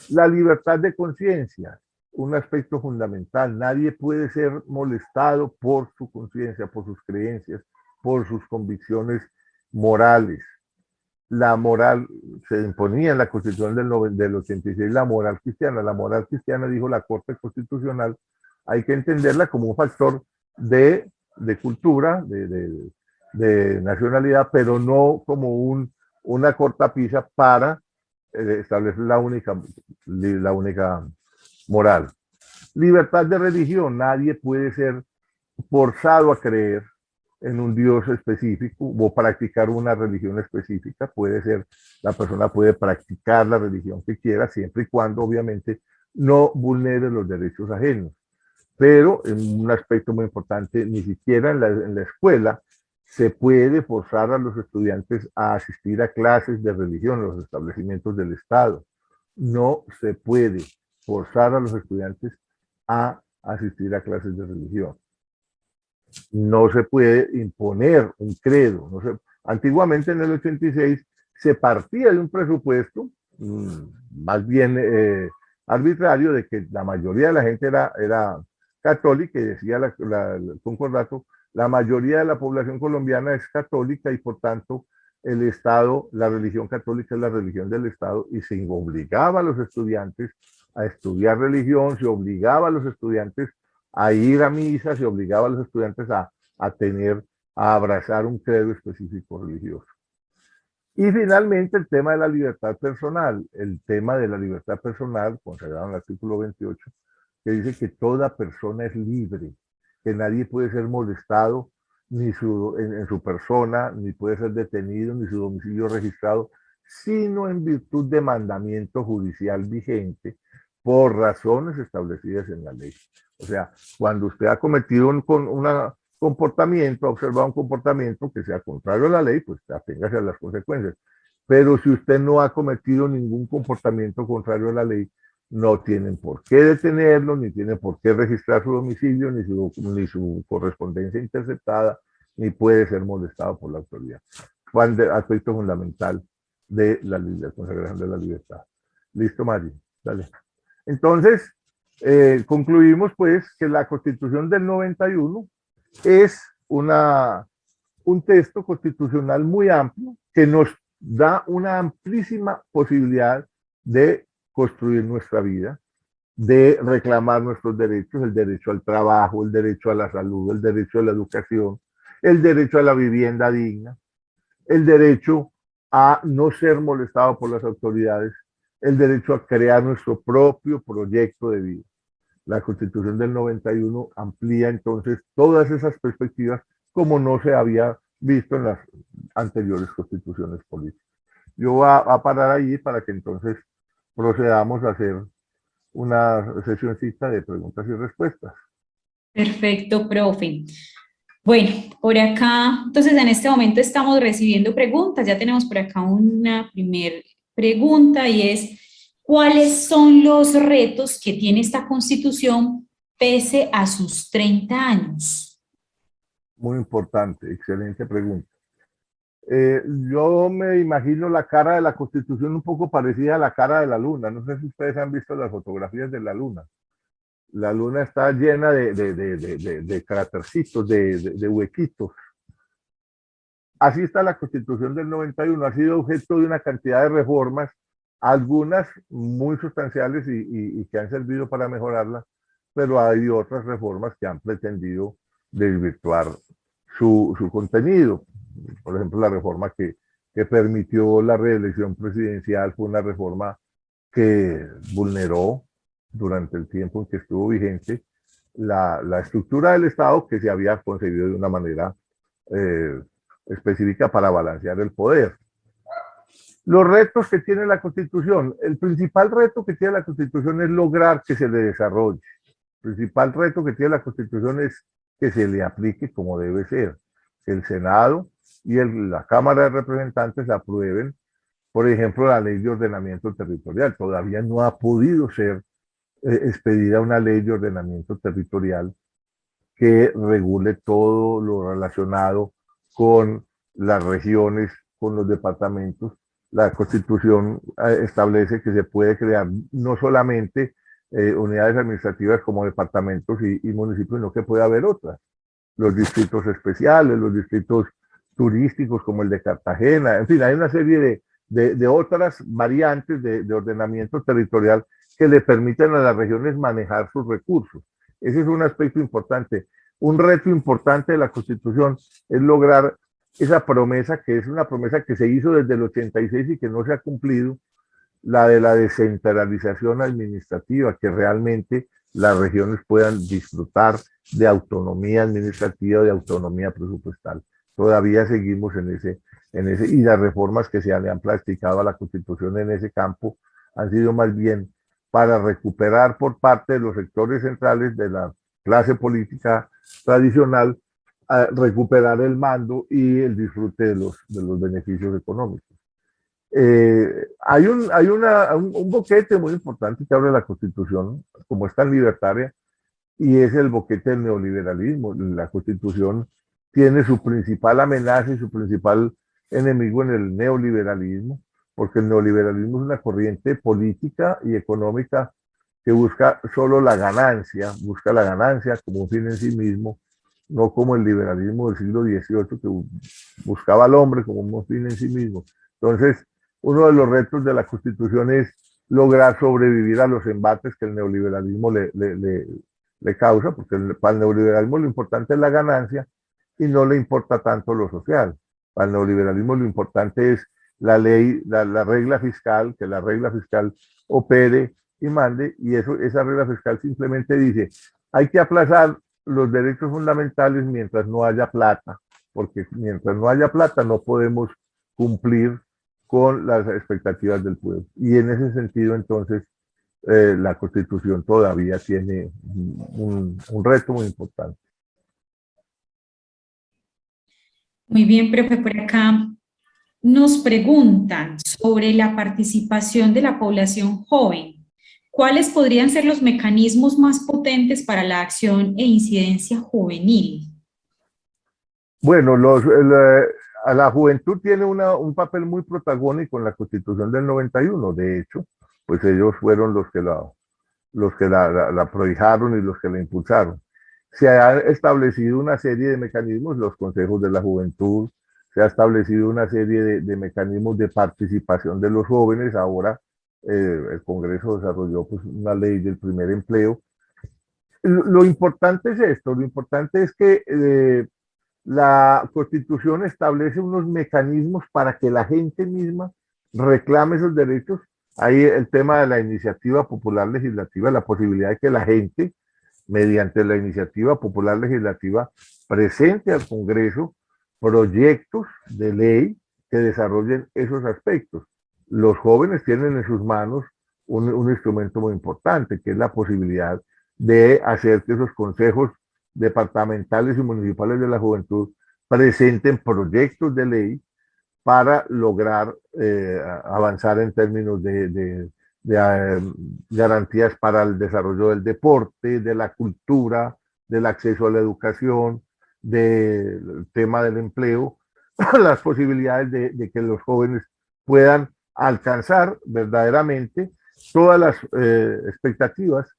La libertad de conciencia, un aspecto fundamental. Nadie puede ser molestado por su conciencia, por sus creencias, por sus convicciones morales. La moral se imponía en la Constitución del 86, la moral cristiana. La moral cristiana, dijo la Corte Constitucional, hay que entenderla como un factor de cultura, de nacionalidad, pero no como una cortapisa para establecer la única moral. Libertad de religión, nadie puede ser forzado a creer en un Dios específico o practicar una religión específica. Puede ser, la persona puede practicar la religión que quiera, siempre y cuando obviamente no vulnere los derechos ajenos. Pero en un aspecto muy importante, ni siquiera en la escuela se puede forzar a los estudiantes a asistir a clases de religión en los establecimientos del Estado. No se puede forzar a los estudiantes a asistir a clases de religión. No se puede imponer un credo. Antiguamente, en el 86, se partía de un presupuesto más bien arbitrario, de que la mayoría de la gente era católica, y decía el concordato, la mayoría de la población colombiana es católica y por tanto el Estado, la religión católica es la religión del Estado, y se obligaba a los estudiantes a estudiar religión, se obligaba a los estudiantes a ir a misa, se obligaba a los estudiantes a abrazar un credo específico religioso. Y finalmente el tema de la libertad personal, consagrado en el artículo 28, que dice que toda persona es libre, que nadie puede ser molestado ni en su persona, ni puede ser detenido, ni su domicilio registrado, sino en virtud de mandamiento judicial vigente por razones establecidas en la ley. O sea, cuando usted ha cometido un comportamiento, ha observado un comportamiento que sea contrario a la ley, pues aténgase a las consecuencias. Pero si usted no ha cometido ningún comportamiento contrario a la ley, no tienen por qué detenerlo, ni tienen por qué registrar su domicilio, ni su correspondencia interceptada, ni puede ser molestado por la autoridad. Aspecto fundamental de la consagración de la libertad. Listo, Mari, dale. Entonces, concluimos pues que la Constitución del 91 es un texto constitucional muy amplio que nos da una amplísima posibilidad de construir nuestra vida, de reclamar nuestros derechos, el derecho al trabajo, el derecho a la salud, el derecho a la educación, el derecho a la vivienda digna, el derecho a no ser molestado por las autoridades, el derecho a crear nuestro propio proyecto de vida. La Constitución del 91 amplía entonces todas esas perspectivas como no se había visto en las anteriores constituciones políticas. Yo voy a parar ahí para que entonces procedamos a hacer una sesioncita de preguntas y respuestas. Perfecto, profe. Bueno, por acá, entonces en este momento estamos recibiendo preguntas. Ya tenemos por acá una primera pregunta y es, ¿cuáles son los retos que tiene esta Constitución pese a sus 30 años? Muy importante, excelente pregunta. Yo me imagino la cara de la Constitución un poco parecida a la cara de la Luna. No sé si ustedes han visto las fotografías de la Luna. La Luna está llena de crátercitos, de huequitos. Así está la Constitución del 91. Ha sido objeto de una cantidad de reformas, algunas muy sustanciales y que han servido para mejorarla, pero hay otras reformas que han pretendido desvirtuar su contenido. Por ejemplo, la reforma que permitió la reelección presidencial fue una reforma que vulneró durante el tiempo en que estuvo vigente la estructura del Estado que se había concebido de una manera específica para balancear el poder. Los retos que tiene la Constitución, el principal reto que tiene la Constitución es lograr que se le desarrolle. El principal reto que tiene la Constitución es que se le aplique como debe ser, que el Senado y la Cámara de Representantes aprueben, por ejemplo, la ley de ordenamiento territorial. Todavía no ha podido ser expedida una ley de ordenamiento territorial que regule todo lo relacionado con las regiones, con los departamentos. La Constitución establece que se puede crear no solamente unidades administrativas como departamentos y municipios, sino que puede haber otras. Los distritos especiales, los distritos turísticos como el de Cartagena, en fin, hay una serie de otras variantes de ordenamiento territorial que le permiten a las regiones manejar sus recursos. Ese es un aspecto importante. Un reto importante de la Constitución es lograr esa promesa, que es una promesa que se hizo desde el 86 y que no se ha cumplido, la de la descentralización administrativa, que realmente las regiones puedan disfrutar de autonomía administrativa, de autonomía presupuestal. Todavía seguimos en ese y las reformas que se le han practicado a la Constitución en ese campo han sido más bien para recuperar por parte de los sectores centrales de la clase política tradicional, a recuperar el mando y el disfrute de los beneficios económicos. Hay un boquete muy importante que abre la Constitución, como es tan libertaria, y es el boquete del neoliberalismo. La Constitución tiene su principal amenaza y su principal enemigo en el neoliberalismo, porque el neoliberalismo es una corriente política y económica que busca solo busca la ganancia como un fin en sí mismo, no como el liberalismo del siglo XVIII que buscaba al hombre como un fin en sí mismo. Entonces, uno de los retos de la Constitución es lograr sobrevivir a los embates que el neoliberalismo le causa, porque para el neoliberalismo lo importante es la ganancia y no le importa tanto lo social. Para el neoliberalismo lo importante es la ley, la regla fiscal, que la regla fiscal opere y mande, y esa regla fiscal simplemente dice, hay que aplazar los derechos fundamentales mientras no haya plata, porque mientras no haya plata no podemos cumplir con las expectativas del pueblo. Y en ese sentido, entonces, la Constitución todavía tiene un reto muy importante. Muy bien, profe, por acá nos preguntan sobre la participación de la población joven. ¿Cuáles podrían ser los mecanismos más potentes para la acción e incidencia juvenil? Bueno, a la juventud tiene un papel muy protagónico en la Constitución del 91. De hecho, pues ellos fueron los que la prohijaron y los que la impulsaron. Se ha establecido una serie de mecanismos, los consejos de la juventud, se ha establecido una serie de mecanismos de participación de los jóvenes. Ahora el Congreso desarrolló pues, una ley del primer empleo. Lo importante es esto, lo importante es que la Constitución establece unos mecanismos para que la gente misma reclame esos derechos Hay el tema de la iniciativa popular legislativa, la posibilidad de que la gente, mediante la iniciativa popular legislativa, presente al Congreso proyectos de ley que desarrollen esos aspectos. Los jóvenes tienen en sus manos un instrumento muy importante, que es la posibilidad de hacer que esos consejos departamentales y municipales de la juventud presenten proyectos de ley para lograr avanzar en términos de garantías para el desarrollo del deporte, de la cultura, del acceso a la educación, del tema del empleo, las posibilidades de que los jóvenes puedan alcanzar verdaderamente todas las expectativas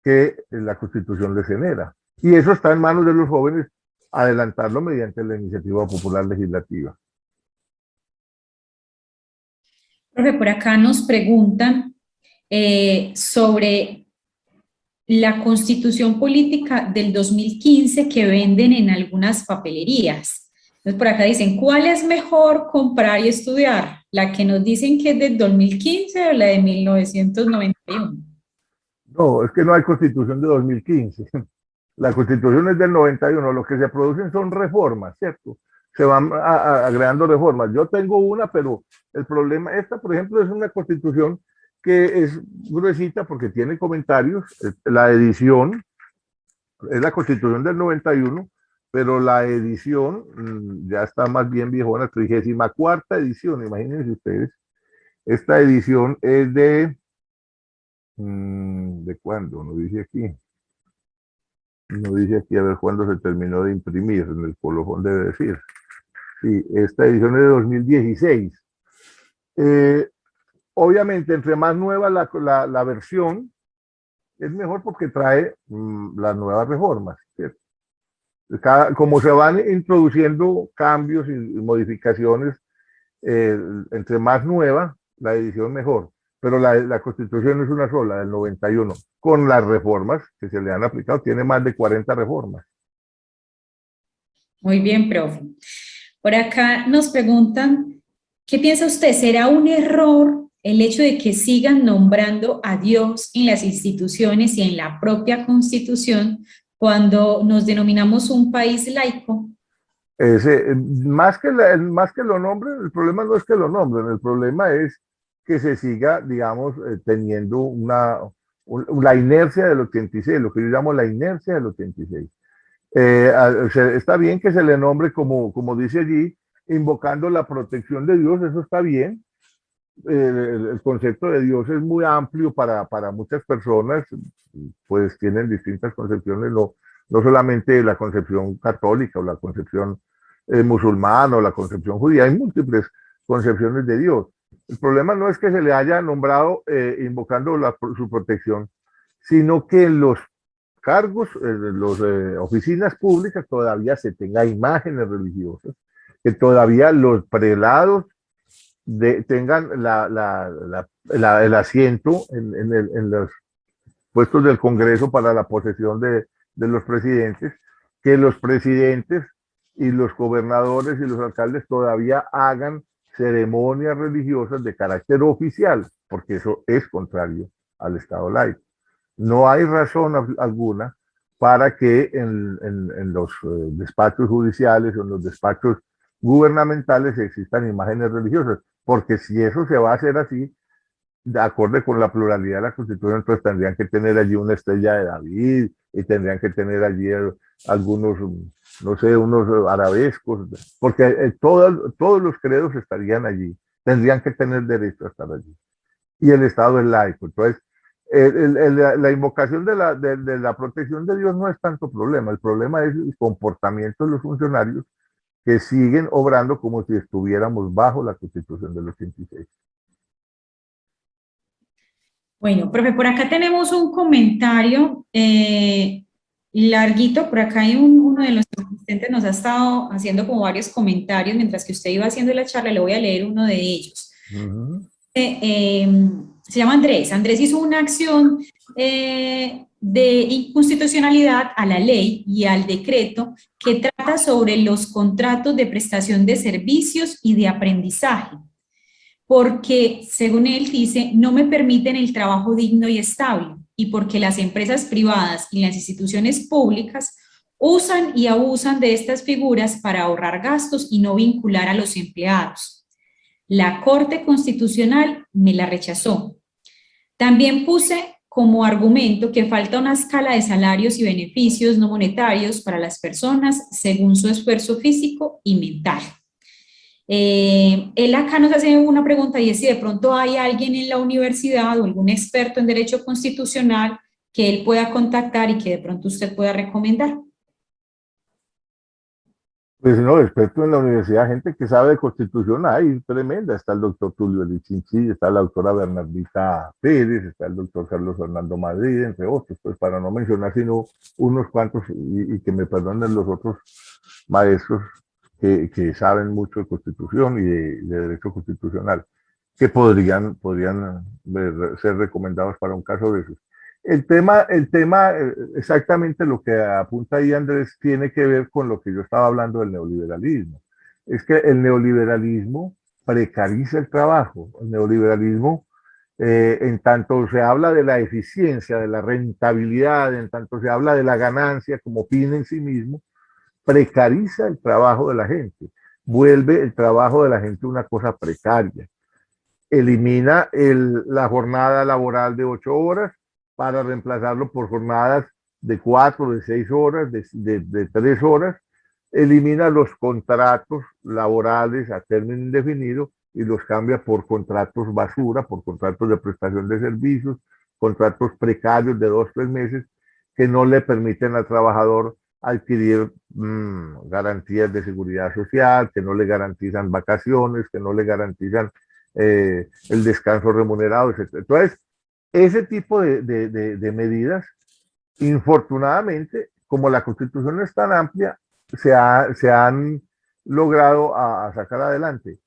que la Constitución les genera. Y eso está en manos de los jóvenes, adelantarlo mediante la iniciativa popular legislativa. Profe, por acá nos preguntan sobre la Constitución Política del 2015 que venden en algunas papelerías. Entonces, por acá dicen, ¿cuál es mejor comprar y estudiar? ¿La que nos dicen que es del 2015 o la de 1991? No, es que no hay Constitución de 2015. La Constitución es del 91. Lo que se producen son reformas, ¿cierto? Se van agregando reformas. Yo tengo una, pero el problema, esta, por ejemplo, es una Constitución que es gruesita porque tiene comentarios. La edición es la Constitución del 91, pero la edición ya está más bien viejona, 34ª edición, imagínense ustedes. Esta edición es ¿de cuándo? No dice aquí. No dice aquí, a ver cuándo se terminó de imprimir, en el colofón debe decir. Sí, esta edición es de 2016. Obviamente, entre más nueva la versión, es mejor porque trae las nuevas reformas, ¿cierto? Como se van introduciendo cambios y modificaciones, entre más nueva la edición mejor. Pero la Constitución es una sola, del 91, con las reformas que se le han aplicado, tiene más de 40 reformas. Muy bien, profe. Por acá nos preguntan, ¿qué piensa usted? ¿Será un error el hecho de que sigan nombrando a Dios en las instituciones y en la propia Constitución cuando nos denominamos un país laico? Más que lo nombren, el problema no es que lo nombren, el problema es que se siga, digamos, teniendo la inercia del 86, lo que yo llamo la inercia del 86. Está bien que se le nombre como dice allí, invocando la protección de Dios, eso está bien. El concepto de Dios es muy amplio para muchas personas, pues tienen distintas concepciones, no solamente la concepción católica o la concepción musulmana o la concepción judía, hay múltiples concepciones de Dios. El problema no es que se le haya nombrado invocando su protección, sino que en los cargos, en las oficinas públicas todavía se tenga imágenes religiosas, que todavía los prelados tengan el asiento en los puestos del Congreso para la posesión de los presidentes, que los presidentes y los gobernadores y los alcaldes todavía hagan ceremonias religiosas de carácter oficial, porque eso es contrario al Estado laico. No hay razón alguna para que en los despachos judiciales o en los despachos gubernamentales existan imágenes religiosas, porque si eso se va a hacer así, de acuerdo con la pluralidad de la Constitución, entonces tendrían que tener allí una estrella de David y tendrían que tener allí algunos, no sé, unos arabescos, porque todos los credos estarían allí, tendrían que tener derecho a estar allí. Y el Estado es laico, entonces la invocación de la protección de Dios no es tanto problema, el problema es el comportamiento de los funcionarios que siguen obrando como si estuviéramos bajo la Constitución del 86. Bueno, profe, por acá tenemos un comentario larguito. Por acá hay uno de los asistentes nos ha estado haciendo como varios comentarios mientras que usted iba haciendo la charla. Le voy a leer uno de ellos. Se llama Andrés. Andrés hizo una acción de inconstitucionalidad a la ley y al decreto que trata sobre los contratos de prestación de servicios y de aprendizaje. porque, según él dice, no me permiten el trabajo digno y estable, y porque las empresas privadas y las instituciones públicas usan y abusan de estas figuras para ahorrar gastos y no vincular a los empleados. La Corte Constitucional me la rechazó. También puse como argumento que falta una escala de salarios y beneficios no monetarios para las personas según su esfuerzo físico y mental. Él acá nos hace una pregunta y es si de pronto hay alguien en la universidad o algún experto en derecho constitucional que él pueda contactar y que de pronto usted pueda recomendar. Pues no, experto en la universidad, gente que sabe de constitución, hay tremenda. Está el doctor Tulio Elichinchi, está la doctora Bernardita Pérez, está el doctor Carlos Fernando Madrid, entre otros, pues para no mencionar sino unos cuantos, y que me perdonen los otros maestros que saben mucho de constitución y de derecho constitucional, que podrían ser recomendados para un caso de esos. El tema, exactamente lo que apunta ahí Andrés, tiene que ver con lo que yo estaba hablando del neoliberalismo. Es que el neoliberalismo precariza el trabajo. El neoliberalismo, en tanto se habla de la eficiencia, de la rentabilidad, en tanto se habla de la ganancia como fin en sí mismo, precariza el trabajo de la gente, vuelve el trabajo de la gente una cosa precaria, elimina la jornada laboral de 8 horas para reemplazarlo por jornadas de 4, de 6 horas, de 3 horas, elimina los contratos laborales a término indefinido y los cambia por contratos basura, por contratos de prestación de servicios, contratos precarios de 2, 3 meses que no le permiten al trabajador adquirir garantías de seguridad social, que no le garantizan vacaciones, que no le garantizan el descanso remunerado, etc. Entonces, ese tipo de medidas, infortunadamente, como la Constitución es tan amplia, se han logrado a sacar adelante.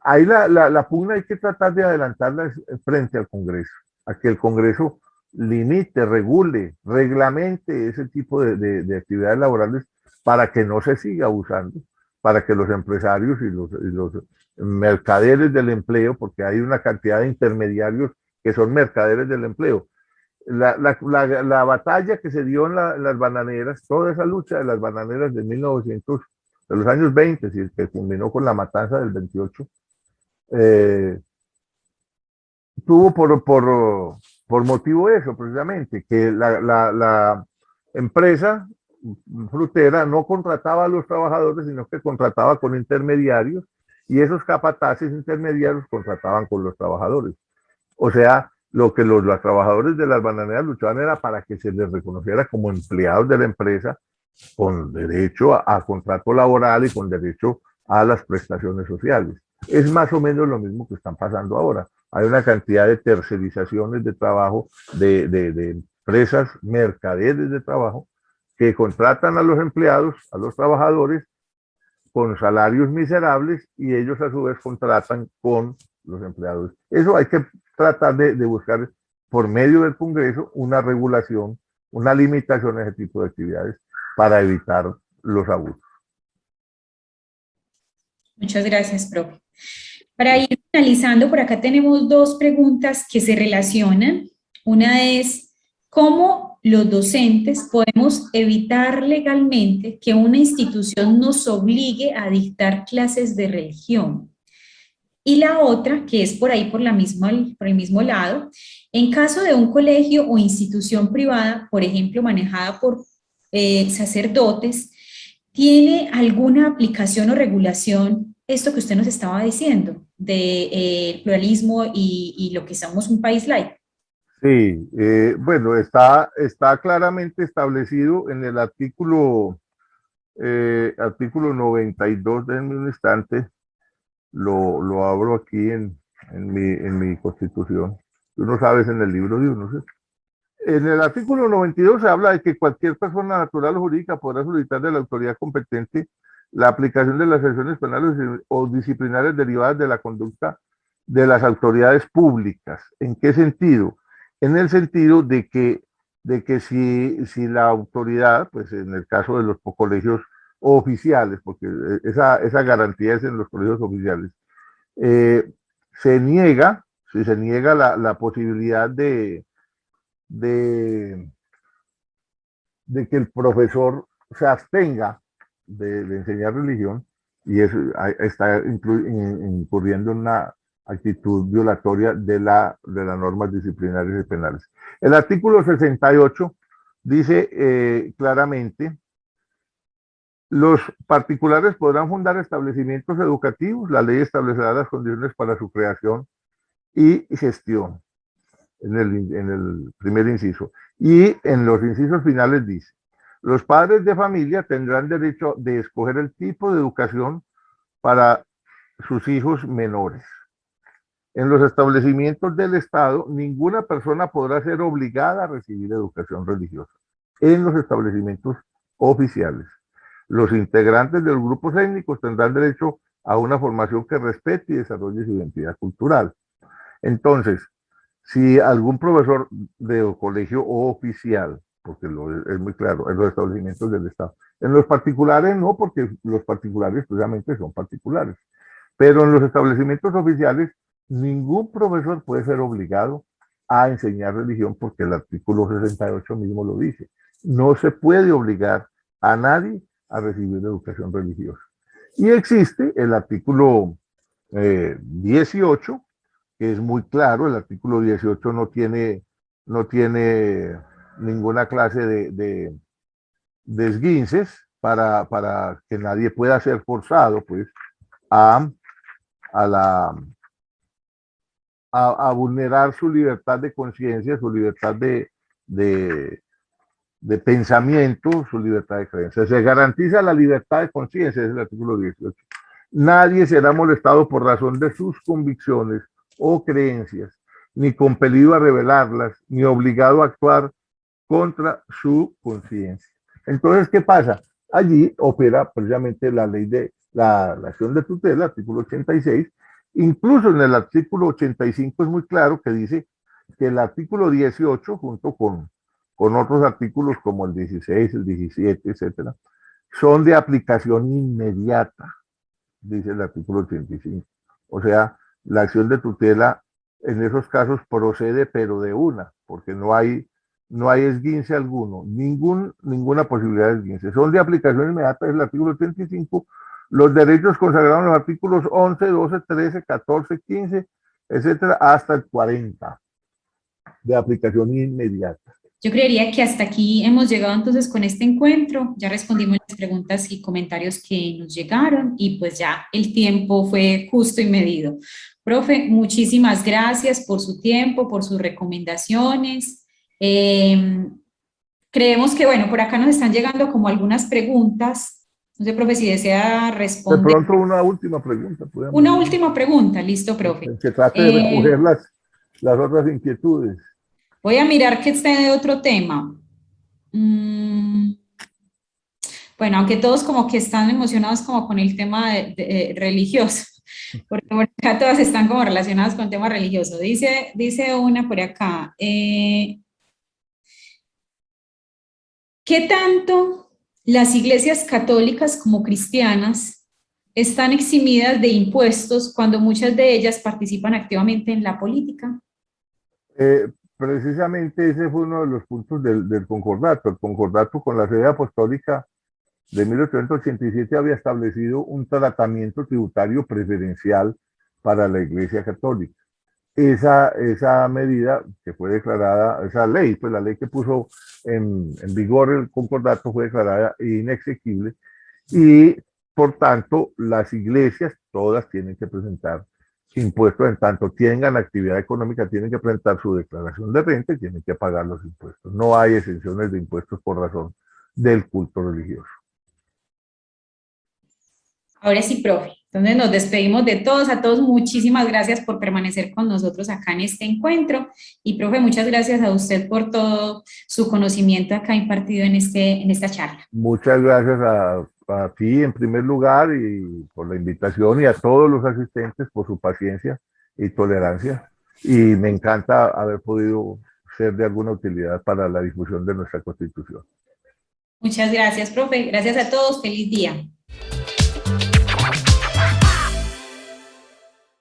Ahí la pugna hay que tratar de adelantarla frente al Congreso, a que el Congreso limite, regule, reglamente ese tipo de actividades laborales para que no se siga abusando, para que los empresarios y los mercaderes del empleo, porque hay una cantidad de intermediarios que son mercaderes del empleo. La batalla que se dio en las bananeras, toda esa lucha de las bananeras de 1900, de los años 20, que culminó con la matanza del 28, tuvo por motivo eso, precisamente, que la empresa frutera no contrataba a los trabajadores, sino que contrataba con intermediarios, y esos capataces intermediarios contrataban con los trabajadores. O sea, lo que los trabajadores de las bananeras luchaban era para que se les reconociera como empleados de la empresa con derecho a contrato laboral y con derecho a las prestaciones sociales. Es más o menos lo mismo que están pasando ahora. Hay una cantidad de tercerizaciones de trabajo, de empresas, mercaderes de trabajo, que contratan a los empleados, a los trabajadores, con salarios miserables, y ellos a su vez contratan con los empleados. Eso hay que tratar de buscar por medio del Congreso una regulación, una limitación a ese tipo de actividades para evitar los abusos. Muchas gracias, profe. Para ir finalizando, por acá tenemos dos preguntas que se relacionan. Una es, ¿cómo los docentes podemos evitar legalmente que una institución nos obligue a dictar clases de religión? Y la otra, que es por ahí por el mismo lado, en caso de un colegio o institución privada, por ejemplo, manejada por sacerdotes, ¿tiene alguna aplicación o regulación esto que usted nos estaba diciendo, de pluralismo y lo que somos un país laico? Sí, bueno, está claramente establecido en el artículo 92, denme un instante, lo abro aquí en mi constitución. Tú no sabes en el libro de uno, ¿sí? En el artículo 92 se habla de que cualquier persona natural o jurídica podrá solicitar de la autoridad competente la aplicación de las sanciones penales o disciplinarias derivadas de la conducta de las autoridades públicas. ¿En qué sentido? En el sentido de que si la autoridad, pues en el caso de los colegios oficiales, porque esa garantía es en los colegios oficiales, se niega, si se niega la posibilidad de, de que el profesor se abstenga de enseñar religión, y eso está incurriendo en una actitud violatoria de las normas disciplinarias y penales. El artículo 68 dice claramente: los particulares podrán fundar establecimientos educativos, la ley establecerá las condiciones para su creación y gestión, en el primer inciso. Y en los incisos finales dice: los padres de familia tendrán derecho de escoger el tipo de educación para sus hijos menores. En los establecimientos del Estado, ninguna persona podrá ser obligada a recibir educación religiosa. En los establecimientos oficiales, los integrantes de los grupos étnicos tendrán derecho a una formación que respete y desarrolle su identidad cultural. Entonces, si algún profesor de colegio oficial, porque es muy claro, en los establecimientos del Estado, en los particulares no, porque los particulares precisamente son particulares, pero en los establecimientos oficiales ningún profesor puede ser obligado a enseñar religión, porque el artículo 68 mismo lo dice. No se puede obligar a nadie a recibir educación religiosa. Y existe el artículo 18, que es muy claro. El artículo 18 no tiene ninguna clase de esguinces para que nadie pueda ser forzado, pues, a, a vulnerar su libertad de conciencia, su libertad de pensamiento, su libertad de creencia. Se garantiza la libertad de conciencia, es el artículo 18. Nadie será molestado por razón de sus convicciones o creencias, ni compelido a revelarlas, ni obligado a actuar contra su conciencia. Entonces, ¿qué pasa? Allí opera precisamente la ley de la acción de tutela, artículo 86. Incluso en el artículo 85 es muy claro que dice que el artículo 18, junto con otros artículos como el 16, el 17, etcétera, son de aplicación inmediata, dice el artículo 85. O sea, la acción de tutela en esos casos procede, pero de una, porque no hay esguince alguno, ninguna posibilidad de esguince. Son de aplicación inmediata, es el artículo 85. Los derechos consagrados en los artículos 11, 12, 13, 14, 15, etcétera, hasta el 40, de aplicación inmediata. Yo creería que hasta aquí hemos llegado entonces con este encuentro. Ya respondimos las preguntas y comentarios que nos llegaron y pues ya el tiempo fue justo y medido. Profe, muchísimas gracias por su tiempo, por sus recomendaciones. Creemos que, bueno, por acá nos están llegando como algunas preguntas. No sé, profe, si desea De responder. pronto una última pregunta. Una última pregunta, listo, profe. Que trate de recoger las otras inquietudes. Voy a mirar que esté de otro tema. Bueno, aunque todos como que están emocionados como con el tema religioso, porque por acá todas están como relacionadas con el tema religioso. Dice una por acá, ¿qué tanto las iglesias católicas como cristianas están eximidas de impuestos cuando muchas de ellas participan activamente en la política? Precisamente ese fue uno de los puntos del concordato. El concordato con la sede apostólica de 1887 había establecido un tratamiento tributario preferencial para la Iglesia Católica. Esa medida que fue declarada, esa ley, pues la ley que puso en vigor el concordato fue declarada inexequible, y por tanto las iglesias todas tienen que presentar impuestos. En tanto tengan actividad económica, tienen que presentar su declaración de renta y tienen que pagar los impuestos. No hay exenciones de impuestos por razón del culto religioso. Ahora sí, profe. Entonces nos despedimos de todos. A todos, muchísimas gracias por permanecer con nosotros acá en este encuentro. Y, profe, muchas gracias a usted por todo su conocimiento acá impartido en esta charla. Muchas gracias a ti en primer lugar, y por la invitación, y a todos los asistentes por su paciencia y tolerancia. Y me encanta haber podido ser de alguna utilidad para la difusión de nuestra Constitución. Muchas gracias, profe. Gracias a todos. Feliz día.